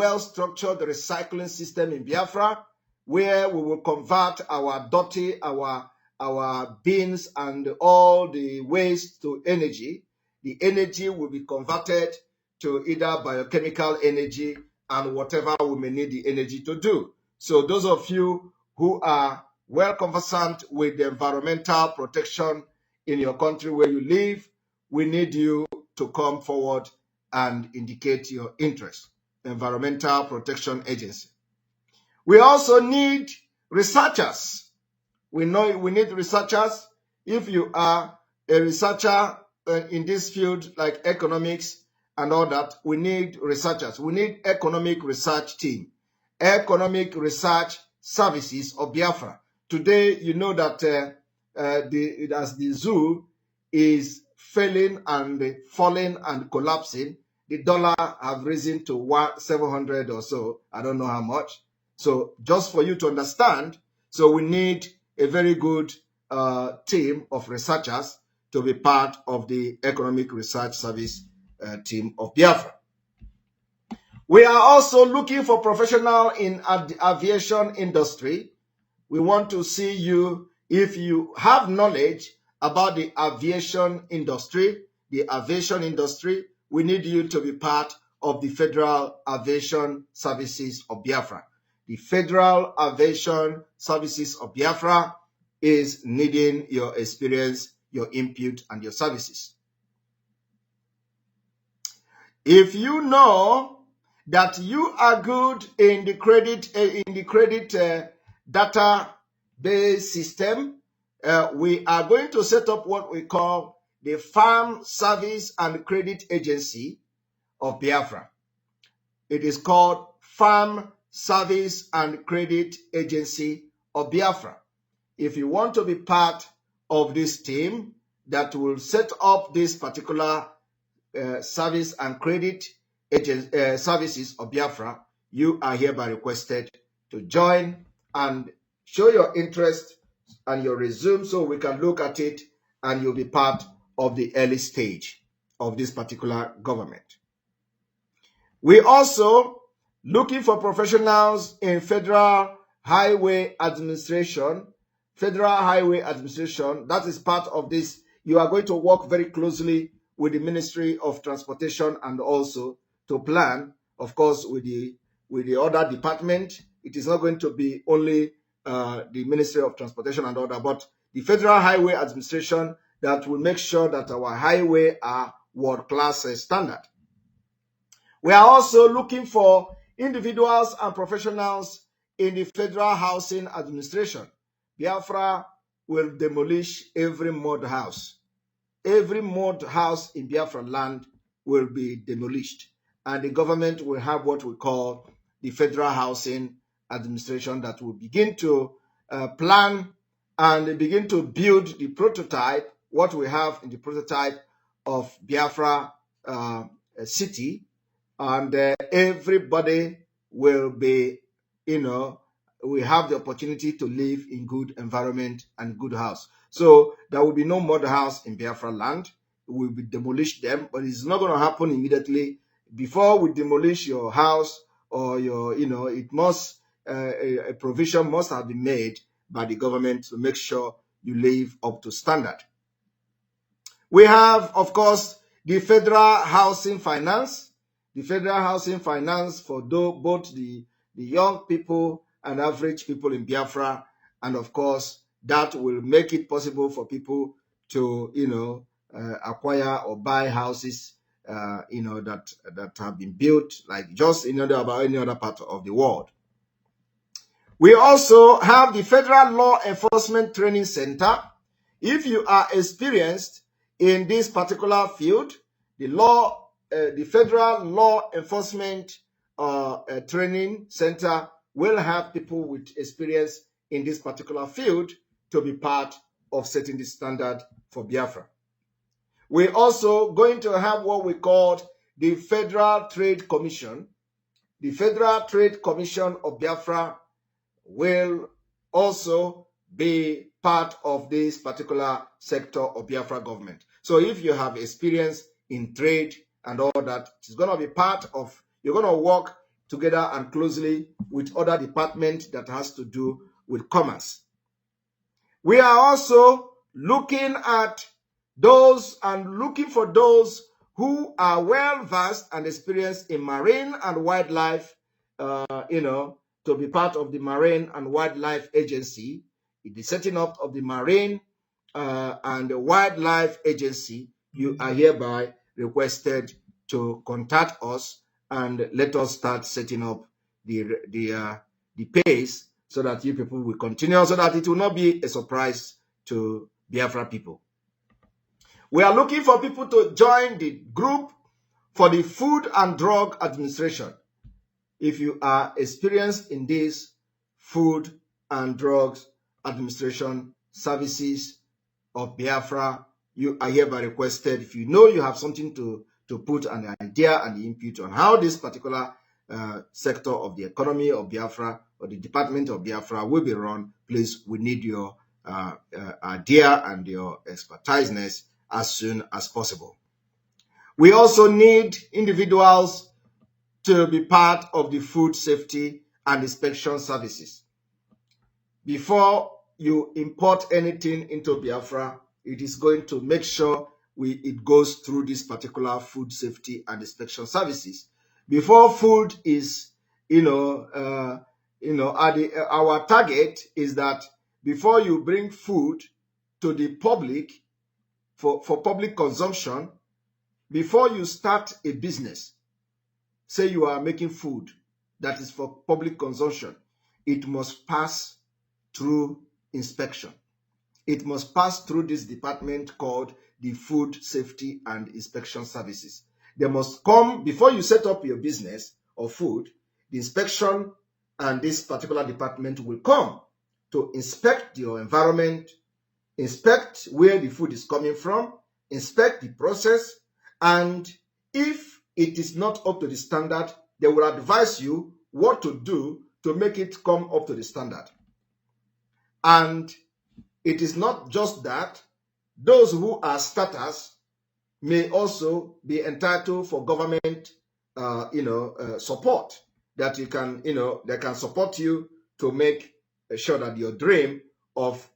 Biafra, where we will convert our dirty, our bins and all the waste to energy. The energy will be converted to either biochemical energy and whatever we may need the energy to do. So those of you who are well conversant with the environmental protection in your country where you live, we need you to come forward and indicate your interest. Environmental Protection Agency. We also need researchers. We know we need researchers. If you are a researcher in this field like economics and all that, we need researchers. We need economic research team, economic research services of Biafra. Today, you know that as the zoo is failing and falling and collapsing, the dollar have risen to 700 or so. I don't know how much. So just for you to understand, so we need a very good team of researchers to be part of the Economic Research Service team of Biafra. We are also looking for professionals in the aviation industry. We want to see you, if you have knowledge about the aviation industry, we need you to be part of the Federal Aviation Services of Biafra. The Federal Aviation Services of Biafra is needing your experience, your input, and your services. If you know that you are good in the credit database system, we are going to set up what we call the Farm Service and Credit Agency of Biafra. It is called Farm Service and Credit Agency of Biafra. If you want to be part of this team that will set up this particular service and credit services of Biafra, you are hereby requested to join and show your interest and your resume so we can look at it, and you'll be part of the early stage of this particular government. We also looking for professionals in Federal Highway Administration. Federal Highway Administration, that is part of this you are going to work very closely with the Ministry of Transportation and also to plan, of course, with the other department. It is not going to be only the Ministry of Transportation and other, but the Federal Highway Administration that will make sure that our highway are world-class standard. We are also looking for individuals and professionals in the Federal Housing Administration. Biafra will demolish every mud house. Every mud house in Biafra land will be demolished, and the government will have what we call the Federal Housing Administration that will begin to plan and begin to build the prototype, what we have in the prototype of Biafra city, and everybody will be, we have the opportunity to live in good environment and good house. So there will be no mud house in Biafra land. We will demolish them, but it's not going to happen immediately. Before we demolish your house or your, it must, a provision must have been made by the government to make sure you live up to standard. We have, of course, the Federal Housing Finance. The Federal Housing Finance for both the young people and average people in Biafra. And of course, that will make it possible for people to, acquire or buy houses, that have been built like just about any other part of the world. We also have the Federal Law Enforcement Training Center. If you are experienced in this particular field, the Federal Law Enforcement Training Center will have people with experience in this particular field to be part of setting the standard for Biafra. We're also going to have what we call the Federal Trade Commission. The Federal Trade Commission of Biafra will also be part of this particular sector of Biafra government. So if you have experience in trade and all that, it's going to be part of, you're going to work together and closely with other departments that has to do with commerce. We are also looking at those and looking for those who are well versed and experienced in marine and wildlife, to be part of the Marine and Wildlife Agency. In the setting up of the Marine and the Wildlife Agency, you are hereby requested to contact us and let us start setting up the pace so that you people will continue, so that it will not be a surprise to Biafra people. We are looking for people to join the group for the Food and Drug Administration. If you are experienced in this Food and Drugs Administration services of Biafra, you are hereby requested. If you know you have something to put an idea and input on how this particular sector of the economy of Biafra or the department of Biafra will be run, please, we need your idea and your expertise as soon as possible. We also need individuals to be part of the food safety and inspection services. Before you import anything into Biafra, it is going to make sure it goes through this particular food safety and inspection services. Before food is, our target is that before you bring food to the public for public consumption, before you start a business, say you are making food that is for public consumption, it must pass through inspection. It must pass through this department called the Food Safety and Inspection Services. They must come, before you set up your business or food, the inspection and this particular department will come to inspect your environment, inspect where the food is coming from, inspect the process, and if it is not up to the standard, they will advise you what to do to make it come up to the standard. And it is not just that. Those who are starters may also be entitled for government, support, that you can, they can support you to make sure that your dream of,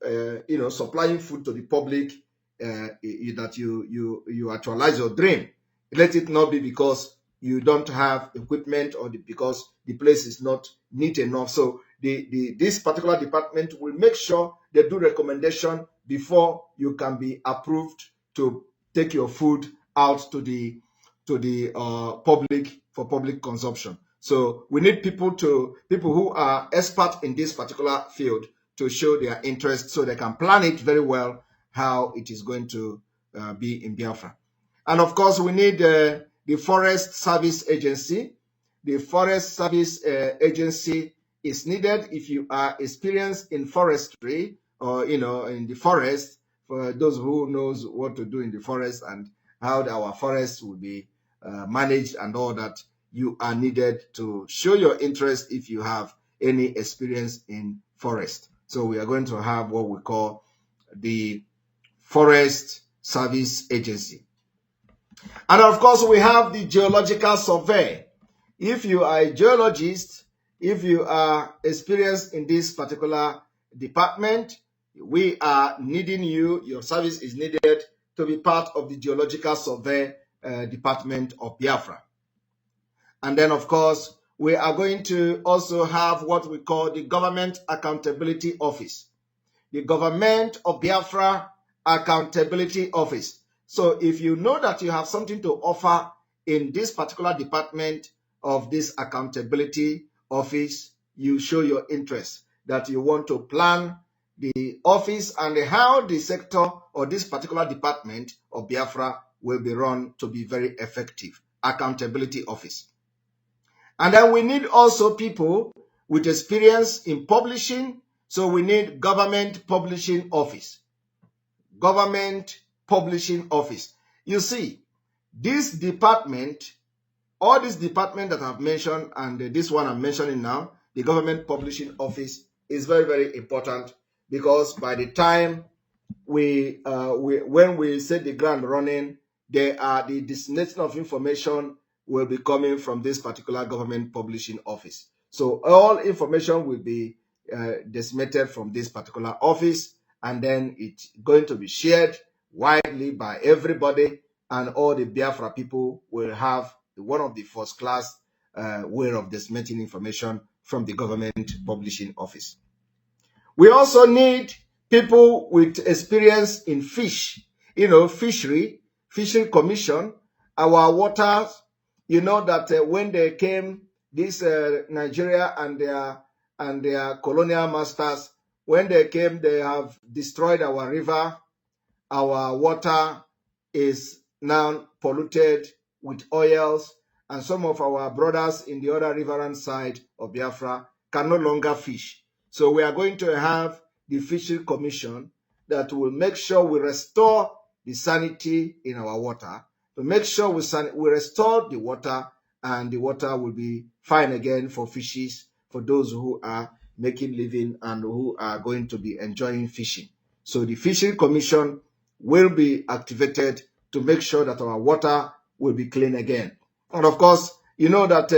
supplying food to the public that you actualize your dream. Let it not be because you don't have equipment or because the place is not neat enough. So this particular department will make sure they do recommendation before you can be approved to take your food out to the public for public consumption. So we need people who are expert in this particular field to show their interest so they can plan it very well how it is going to be in Biafra. And of course, we need the Forest Service Agency. The Forest Service Agency is needed if you are experienced in forestry or in the forest. For those who knows what to do in the forest and how our forests will be managed and all that, you are needed to show your interest if you have any experience in forest. So we are going to have what we call the Forest Service Agency. And of course, we have the Geological Survey. If you are a geologist, if you are experienced in this particular department, we are needing you, your service is needed to be part of the Geological Survey Department of Biafra. And then, of course, we are going to also have what we call the Government Accountability Office. The Government of Biafra Accountability Office. So if you know that you have something to offer in this particular department of this accountability office, you show your interest that you want to plan the office and how the sector or this particular department of Biafra will be run to be very effective. Accountability Office. And then we need also people with experience in publishing. So we need Government Publishing Office. Government Publishing Office. You see, this department, all this department that I've mentioned and this one I'm mentioning now, the Government Publishing Office, is very, very important because by the time when we set the ground running, the dissemination of information will be coming from this particular Government Publishing Office. So all information will be disseminated from this particular office, and then it's going to be shared widely by everybody, and all the Biafra people will have one of the first class way of disseminating information from the Government Publishing Office. We also need people with experience in fishery commission, our waters. You know that when they came, this Nigeria and their colonial masters, when they came, they have destroyed our river. Our water is now polluted with oils, and some of our brothers in the other riverine side of Biafra can no longer fish. So we are going to have the Fishery Commission that will make sure we restore the sanity in our water, to make sure we restore the water, and the water will be fine again for fishes, for those who are making living and who are going to be enjoying fishing. So the Fishery Commission will be activated to make sure that our water will be clean again. And of course, you know that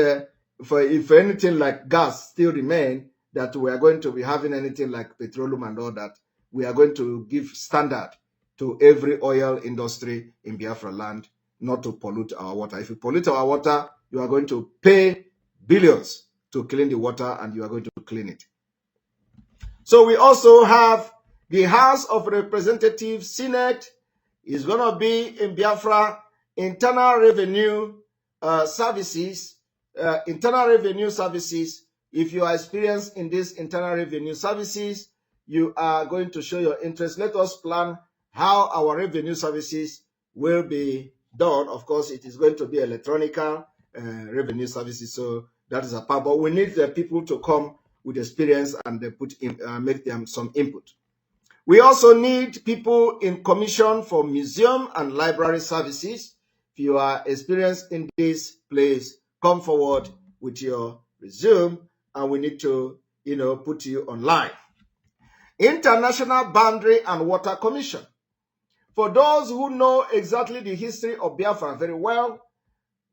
if anything like gas still remain, that we are going to be having anything like petroleum and all that, we are going to give standard to every oil industry in Biafra land not to pollute our water. If you pollute our water, you are going to pay billions to clean the water, and you are going to clean it. So we also have the House of Representatives, Senate, is going to be in Biafra. Internal Revenue Services. Internal Revenue Services. If you are experienced in this Internal Revenue Services, you are going to show your interest. Let us plan how our revenue services will be done. Of course, it is going to be electronical revenue services, so that is a part. But we need the people to come with experience and they make them some input. We also need people in commission for museum and library services. If you are experienced in this place, come forward with your resume, and we need to, put you online. International Boundary and Water Commission. For those who know exactly the history of Biafra very well,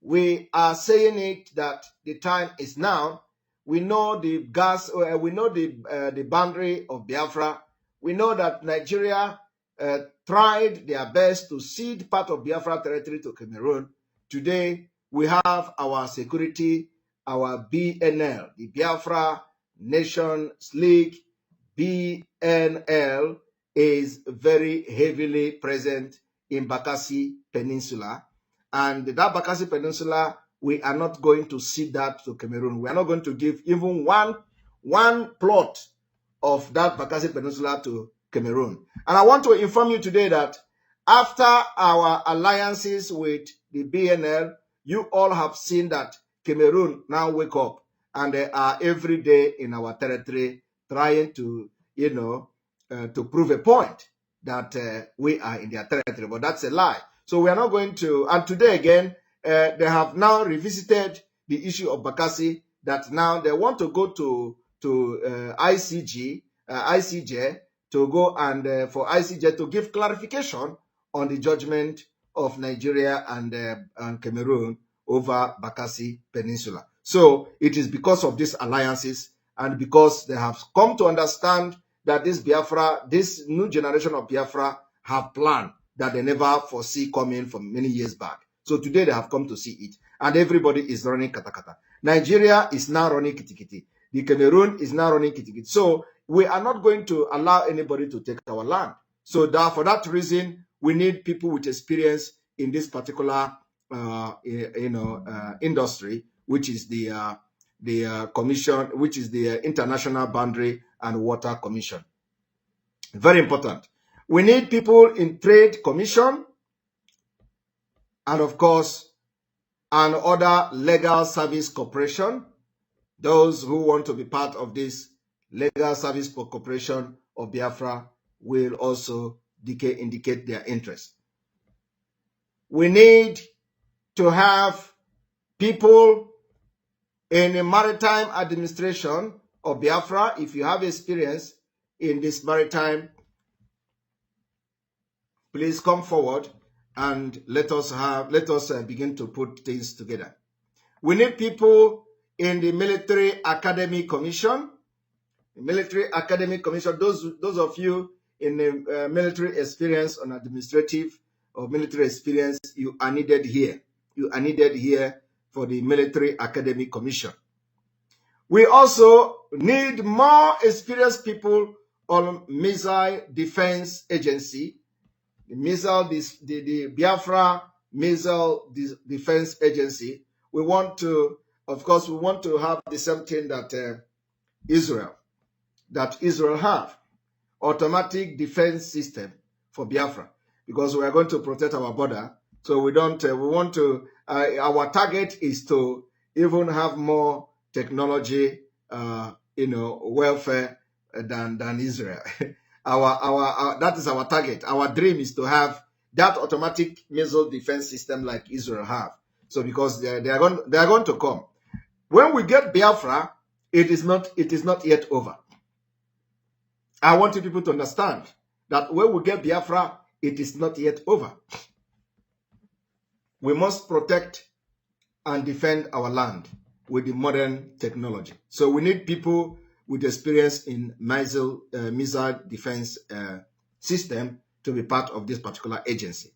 we are saying it that the time is now. We know the boundary of Biafra. We know that Nigeria tried their best to cede part of Biafra territory to Cameroon. Today, we have our security, our BNL, the Biafra Nation League, BNL, is very heavily present in Bakassi Peninsula. And that Bakassi Peninsula, we are not going to cede that to Cameroon. We are not going to give even one plot of that Bakassi Peninsula to Cameroon. And I want to inform you today that after our alliances with the BNL, you all have seen that Cameroon now wake up and they are every day in our territory trying to, to prove a point that we are in their territory. But that's a lie. So we are not going to, and today again, they have now revisited the issue of Bakassi, that now they want to go to ICJ to go and for ICJ to give clarification on the judgment of Nigeria and Cameroon over Bakassi Peninsula. So it is because of these alliances and because they have come to understand that this Biafra, this new generation of Biafra, have planned that they never foresee coming from many years back. So today they have come to see it, and everybody is running katakata. Nigeria is now running kitikiti. The Cameroon is now running kitikiti. So we are not going to allow anybody to take our land. So for that reason, we need people with experience in this particular industry, which is the commission, which is the International Boundary and Water Commission. Very important. We need people in Trade Commission, and of course, and other legal service corporation. Those who want to be part of this legal service corporation of Biafra will also indicate their interest. We need to have people in the maritime administration of Biafra. If you have experience in this maritime, please come forward and let us begin to put things together. We need people in the Military Academy Commission. The Military Academy Commission, those of you in the military experience on administrative or military experience, you are needed here. You are needed here for the Military Academy Commission. We also need more experienced people on Missile Defense Agency, the Biafra Missile Defense Agency. We want to, of course, we want to have the same thing that Israel have, automatic defense system for Biafra, because we are going to protect our border. So we want to, our target is to even have more technology, welfare than Israel. That is our target. Our dream is to have that automatic missile defense system like Israel have. So because they are going to come. When we get Biafra, it is not yet over. I want you people to understand that when we get Biafra, it is not yet over. We must protect and defend our land with the modern technology. So we need people with experience in missile defense system to be part of this particular agency.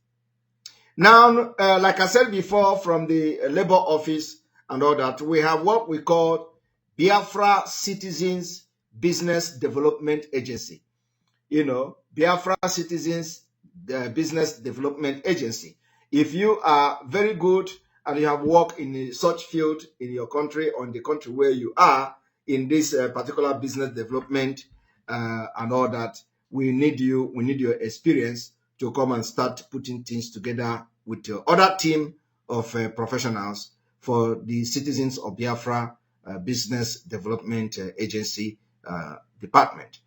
Now, like I said before, from the Labor Office and all that, we have what we call Biafra Citizens Business Development Agency. Biafra Citizens Business Development Agency. If you are very good and you have worked in such field in your country or in the country where you are in this particular business development and all that, we need you. We need your experience to come and start putting things together with your other team of professionals for the Citizens of Biafra Business Development Agency department.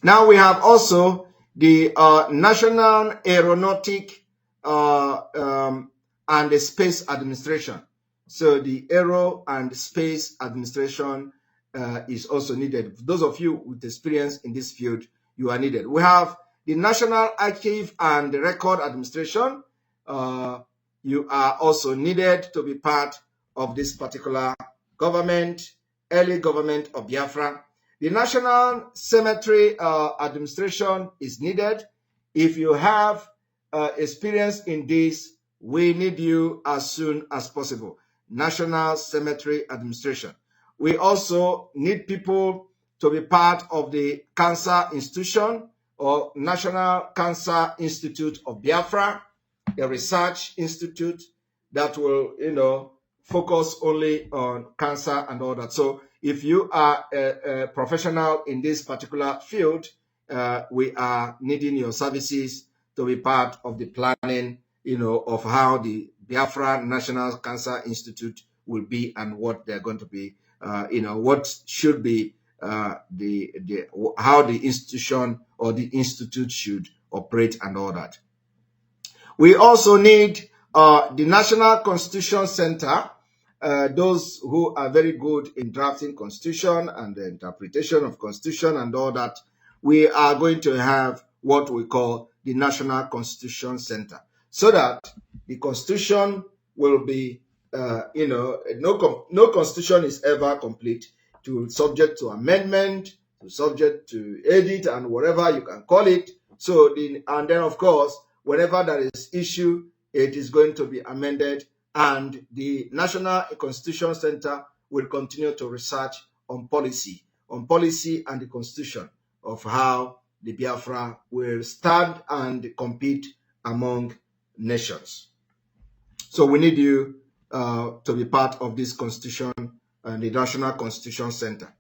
Now we have also the National Aeronautic and the Space Administration. So the Aero and Space Administration is also needed. Those of you with experience in this field, you are needed. We have the National Archive and Record Administration. You are also needed to be part of this particular government, early government of Biafra. The National Cemetery Administration is needed. If you have experience in this, we need you as soon as possible. National Cemetery Administration. We also need people to be part of the Cancer Institution or National Cancer Institute of Biafra, a research institute that will, focus only on cancer and all that. So if you are a professional in this particular field, we are needing your services to be part of the planning, of how the Biafra National Cancer Institute will be and what they're going to be, what should be how the institution or the institute should operate and all that. We also need the National Constitution Center, those who are very good in drafting constitution and the interpretation of constitution and all that. We are going to have what we call the National Constitution Center, so that the constitution will be, no constitution is ever complete, to subject to amendment, to subject to edit and whatever you can call it. So, and then of course, whenever there is issue, it is going to be amended, and the National Constitution Center will continue to research on policy and the constitution of how the Biafra will stand and compete among nations. So we need you to be part of this constitution and the National Constitution Center.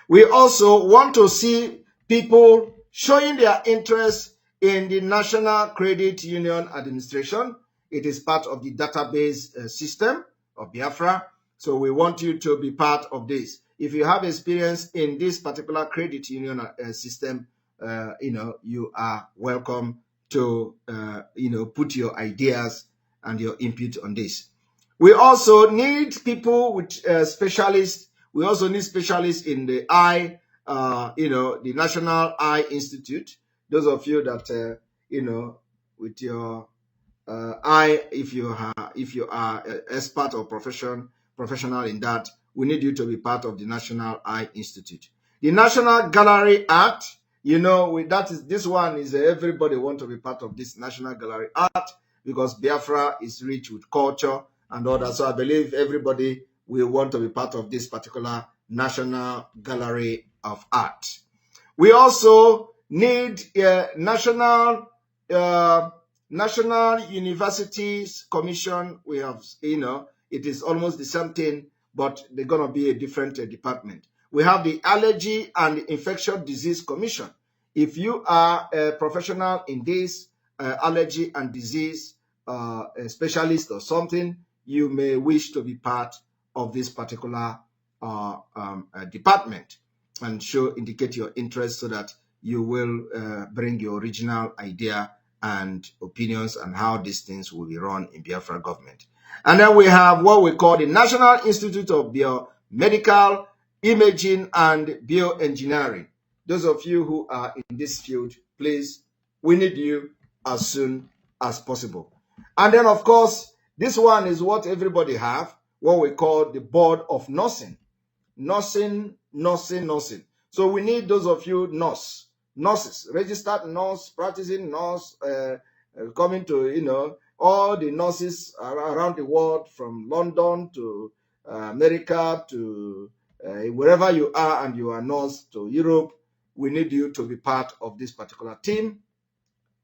We also want to see people showing their interest in the National Credit Union Administration. It is part of the database system of Biafra. So we want you to be part of this. If you have experience in this particular credit union system, you are welcome to, put your ideas and your input on this. We also need people with specialists. We also need specialists in the eye, the National Eye Institute. Those of you that, with your eye, if you are an expert or professional in that, we need you to be part of the National Eye Institute. The National Gallery Art, this one is everybody want to be part of this National Gallery Art, because Biafra is rich with culture and all that. So I believe everybody will want to be part of this particular National Gallery of Art. We also need a National Universities Commission. We have, it is almost the same thing, but they're going to be a different department. We have the Allergy and Infectious Disease Commission. If you are a professional in this allergy and disease, a specialist or something, you may wish to be part of this particular department and indicate your interest, so that you will bring your original idea and opinions on how these things will be run in Biafra government. And then we have what we call the National Institute of Biomedical Imaging and Bioengineering. Those of you who are in this field, please, we need you as soon as possible. And then, of course, this one is what everybody have, what we call the Board of Nursing. Nursing. So we need those of you nurses, registered nurse, practicing nurse, coming to, all the nurses around the world, from London to America to wherever you are and you are nurse, to Europe. We need you to be part of this particular team.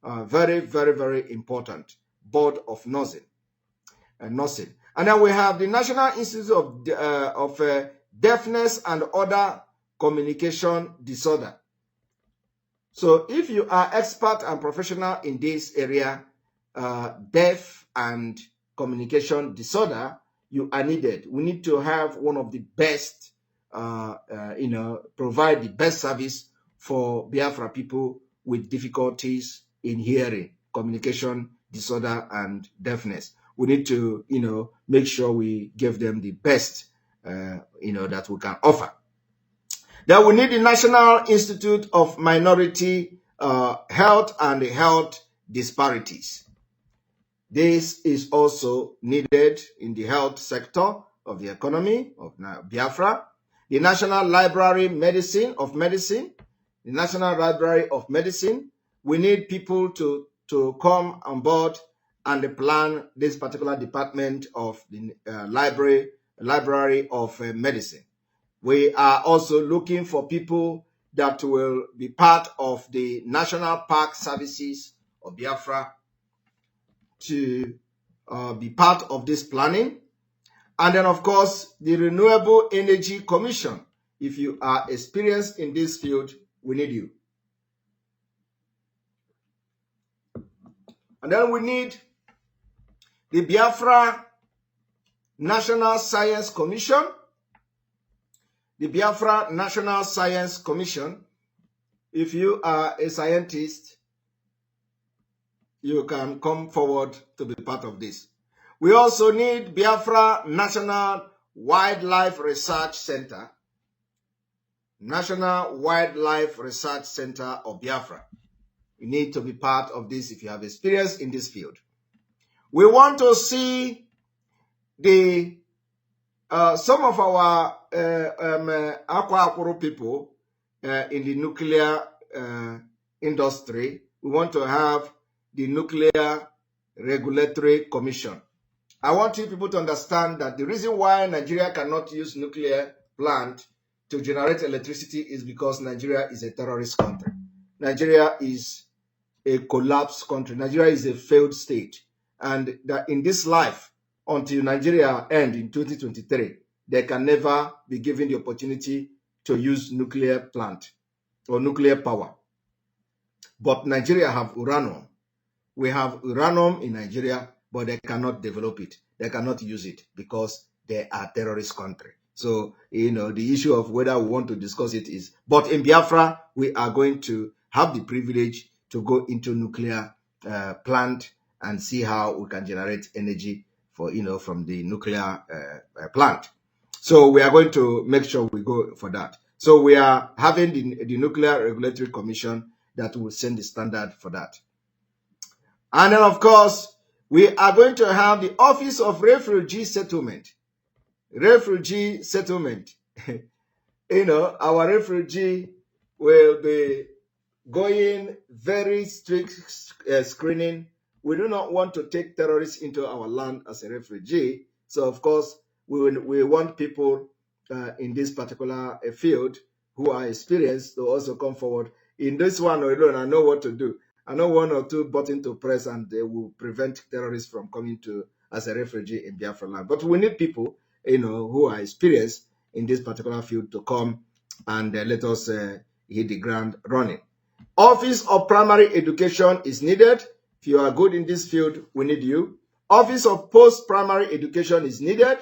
Very, very, very important. Board of Nursing. And then we have the National Institute of Deafness and Other Communication Disorder. So if you are expert and professional in this area, deaf and communication disorder, you are needed. We need to have one of the best, provide the best service for Biafra people with difficulties in hearing, communication disorder and deafness. We need to, make sure we give them the best, that we can offer. Then we need the National Institute of Minority Health and Health Disparities. This is also needed in the health sector of the economy of Biafra. The National Library of Medicine, the National Library of Medicine. we need people to come on board and plan this particular department of the library of medicine. We are also looking for people that will be part of the National Park Services of Biafra to be part of this planning. And then, of course, the Renewable Energy Commission. If you are experienced in this field, we need you. And then we need the Biafra National Science Commission. The Biafra National Science Commission, if you are a scientist, you can come forward to be part of this. We also need Biafra National Wildlife Research Center. National Wildlife Research Center of Biafra. You need to be part of this if you have experience in this field. We want to see the some of our Akwa people in the nuclear industry. We want to have the Nuclear Regulatory Commission. I want you people to understand that the reason why Nigeria cannot use nuclear plant to generate electricity is because Nigeria is a terrorist country. Nigeria is a collapsed country. Nigeria is a failed state. And that in this life, until Nigeria ends in 2023, they can never be given the opportunity to use nuclear plant or nuclear power. But Nigeria have uranium. We have uranium in Nigeria, but they cannot develop it. They cannot use it because they are terrorist country. So, the issue of whether we want to discuss it is, but in Biafra, we are going to have the privilege to go into nuclear plant and see how we can generate energy for, from the nuclear plant. So we are going to make sure we go for that. So we are having the Nuclear Regulatory Commission that will send the standard for that. And then, of course, we are going to have the Office of Refugee Settlement. Refugee settlement. Our refugee will be going very strict screening. We do not want to take terrorists into our land as a refugee. So, of course, we want people in this particular field who are experienced to also come forward. In this one alone, I know what to do. I know one or two buttons to press, and they will prevent terrorists from coming to as a refugee in Biafra land. But we need people, who are experienced in this particular field to come and let us hit the ground running. Office of Primary Education is needed. If you are good in this field, we need you. Office of Post-Primary Education is needed.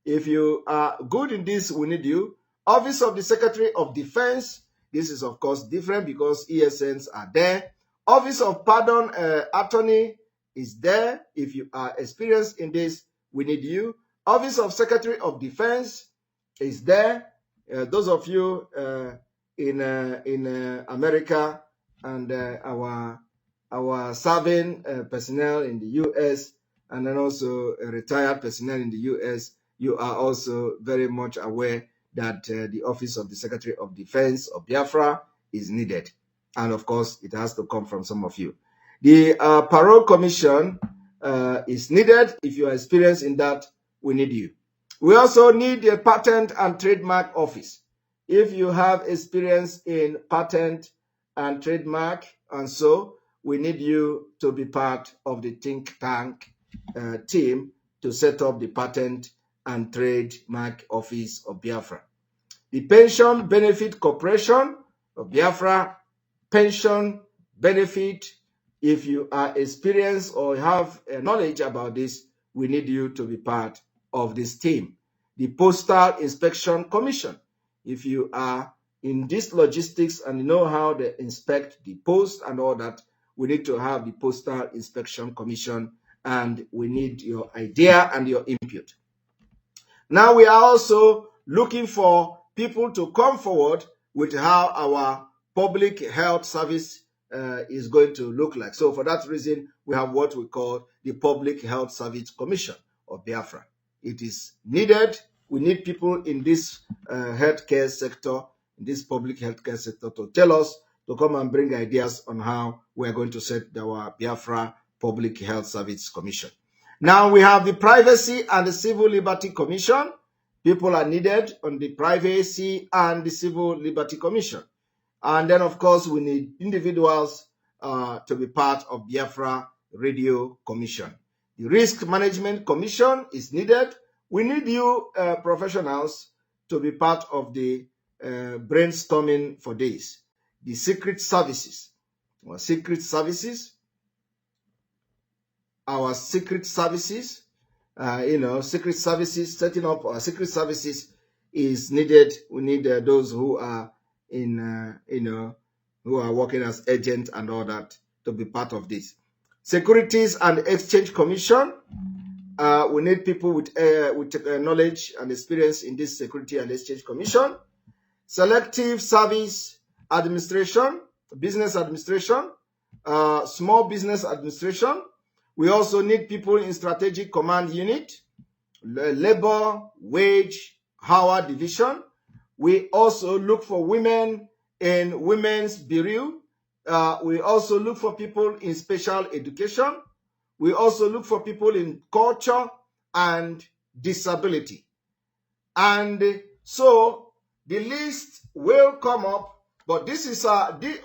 If you are good in this, we need you. Office of the Secretary of Defense. This is, of course, different because ESNs are there. Office of Pardon Attorney is there. If you are experienced in this, we need you. Office of Secretary of Defense is there. Those of you in America and our serving personnel in the U.S. and then also retired personnel in the U.S., you are also very much aware that the Office of the Secretary of Defense of Biafra is needed. And of course, it has to come from some of you. The Parole Commission is needed. If you are experienced in that, we need you. We also need a Patent and Trademark Office. If you have experience in patent and trademark, and so we need you to be part of the think tank team to set up the Patent and Trademark Office of Biafra. The Pension Benefit Corporation of Biafra, pension benefit. If you are experienced or have knowledge about this, we need you to be part of this team. The Postal Inspection Commission. If you are in this logistics and you know how they inspect the post and all that, we need to have the Postal Inspection Commission, and we need your idea and your input. Now we are also looking for people to come forward with how our public health service is going to look like. So for that reason, we have what we call the Public Health Service Commission of Biafra. It is needed. We need people in this healthcare sector, in this public healthcare sector, to tell us to come and bring ideas on how we're going to set our Biafra Public Health Service Commission. Now we have the Privacy and the Civil Liberty Commission. People are needed on the Privacy and the Civil Liberty Commission. And then, of course, we need individuals to be part of Biafra Radio Commission. The Risk Management Commission is needed. We need you professionals to be part of the brainstorming for this. The Secret Services. Our secret services, setting up our secret services is needed. We need those who are who are working as agents and all that to be part of this. Securities and Exchange Commission. We need people with knowledge and experience in this Security and Exchange Commission. Selective Service Administration, Business Administration, Small Business Administration. We also need people in Strategic Command Unit, Labor, Wage, Hour Division. We also look for women in Women's Bureau. We also look for people in Special Education. We also look for people in Culture and Disability. And so the list will come up, but this is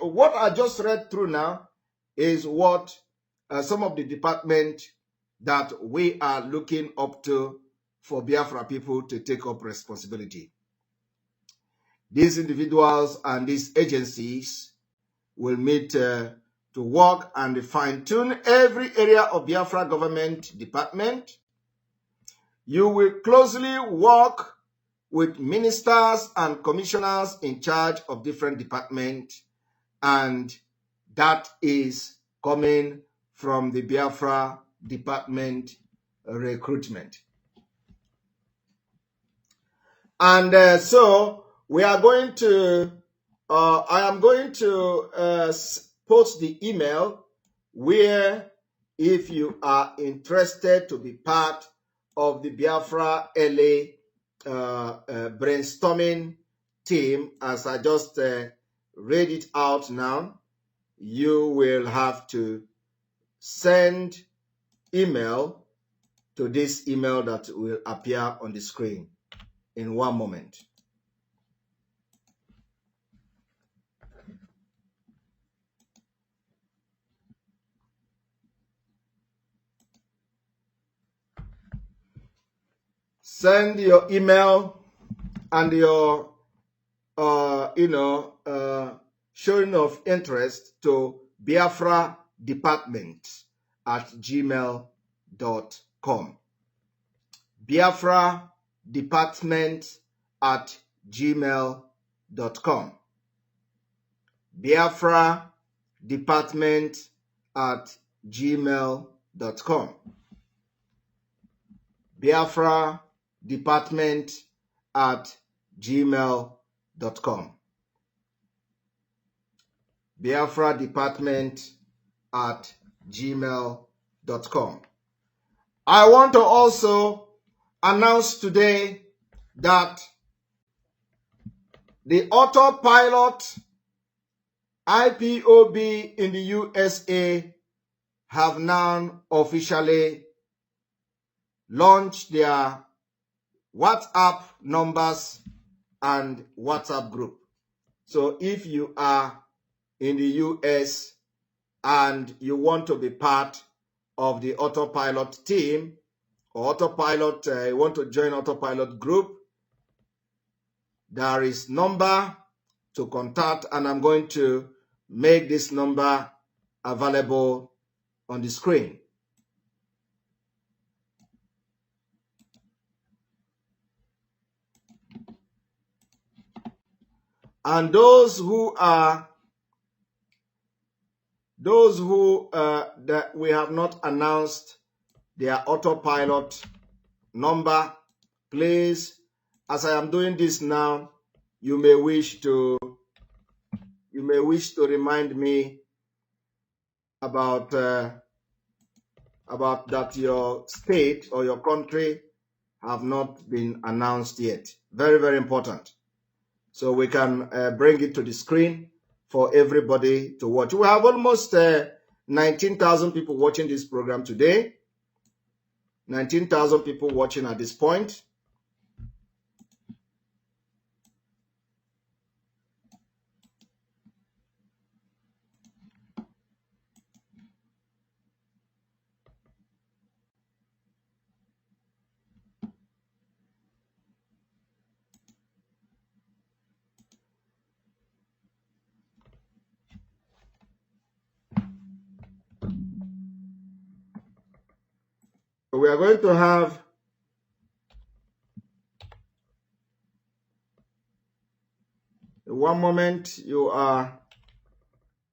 what I just read through now is what some of the departments that we are looking up to for Biafra people to take up responsibility. These individuals and these agencies will meet to work and fine-tune every area of Biafra government department. You will closely work with ministers and commissioners in charge of different departments, and that is coming from the Biafra department recruitment. And so we are going to, I am going to post the email where if you are interested to be part of the Biafra LA brainstorming team, as I just read it out now, you will have to send email to this email that will appear on the screen in one moment. Send your email and your showing of interest to Biafra Department at gmail.com. Biafra Department at gmail.com. Biafra Department at gmail.com. Biafra Department at gmail.com. Biafra Department at gmail.com. I want to also announce today that the autopilot IPOB in the USA have now officially launched their WhatsApp numbers and WhatsApp group. So if you are in the US and you want to be part of the autopilot team or autopilot, you want to join autopilot group, there is number to contact, and I'm going to make this number available on the screen. And those who that we have not announced their autopilot number, please, as I am doing this now, you may wish to remind me about that your state or your country have not been announced yet. Very, very important. So we can bring it to the screen for everybody to watch. We have almost 19,000 people watching this program today. 19,000 people watching at this point. We are going to have one moment. You are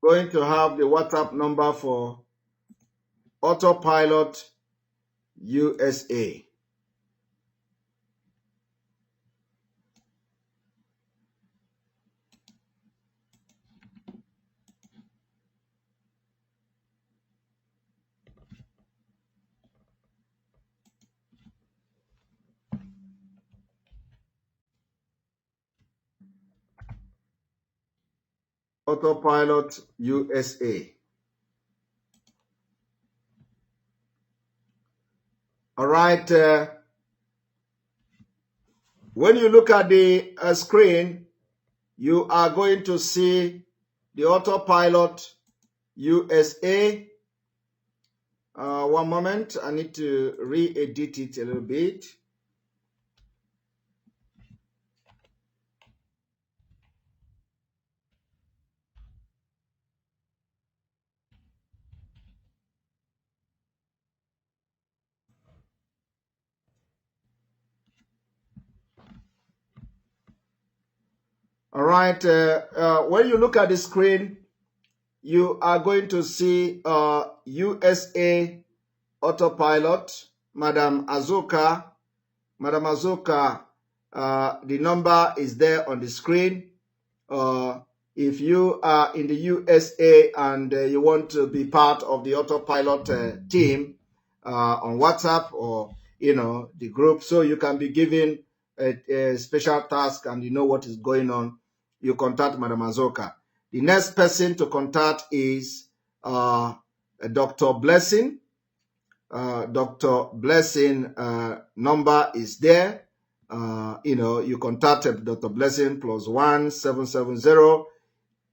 going to have the WhatsApp number for Autopilot USA. Autopilot USA. All right. When you look at the screen, you are going to see the Autopilot USA. One moment. I need to re-edit it a little bit. All right. When you look at the screen, you are going to see USA Autopilot, Madam Azuka. Madam Azuka, the number is there on the screen. If you are in the USA and you want to be part of the Autopilot team on WhatsApp or, the group, so you can be given a special task and you know what is going on, you contact Madam Azuka. The next person to contact is Dr. Blessing. Dr. Blessing number is there. You contact Dr. Blessing +1 770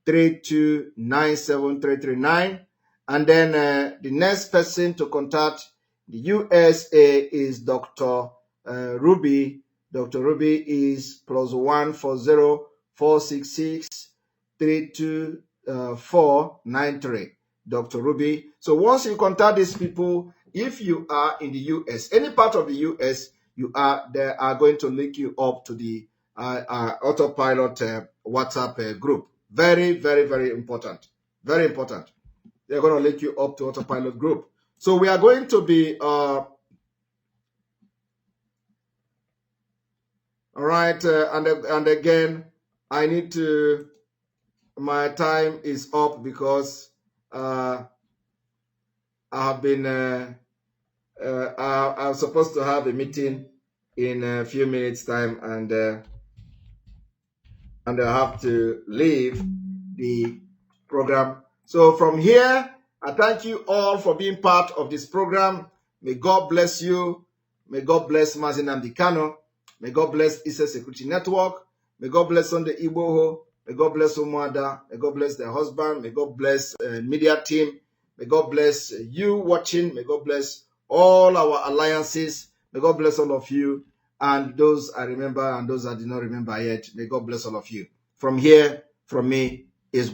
3297 339. And then the next person to contact the USA is Dr. Ruby. Dr. Ruby is +1 40 466 32493. Dr. Ruby. So once you contact these people, if you are in the US, any part of the US you are, they are going to link you up to the Autopilot WhatsApp group. Very, very, very important. Very important. They're going to link you up to Autopilot group. So we are going to be, all right, and again, I need to, my time is up because I have been, I'm supposed to have a meeting in a few minutes time, and I have to leave the program. So from here, I thank you all for being part of this program. May God bless you. May God bless Mazin Amdikano. May God bless ISA Security Network. May God bless Sunday Igboho. May God bless Umuada. May God bless their husband. May God bless media team. May God bless you watching. May God bless all our alliances. May God bless all of you. And those I remember and those I did not remember yet. May God bless all of you. From here, from me, is good.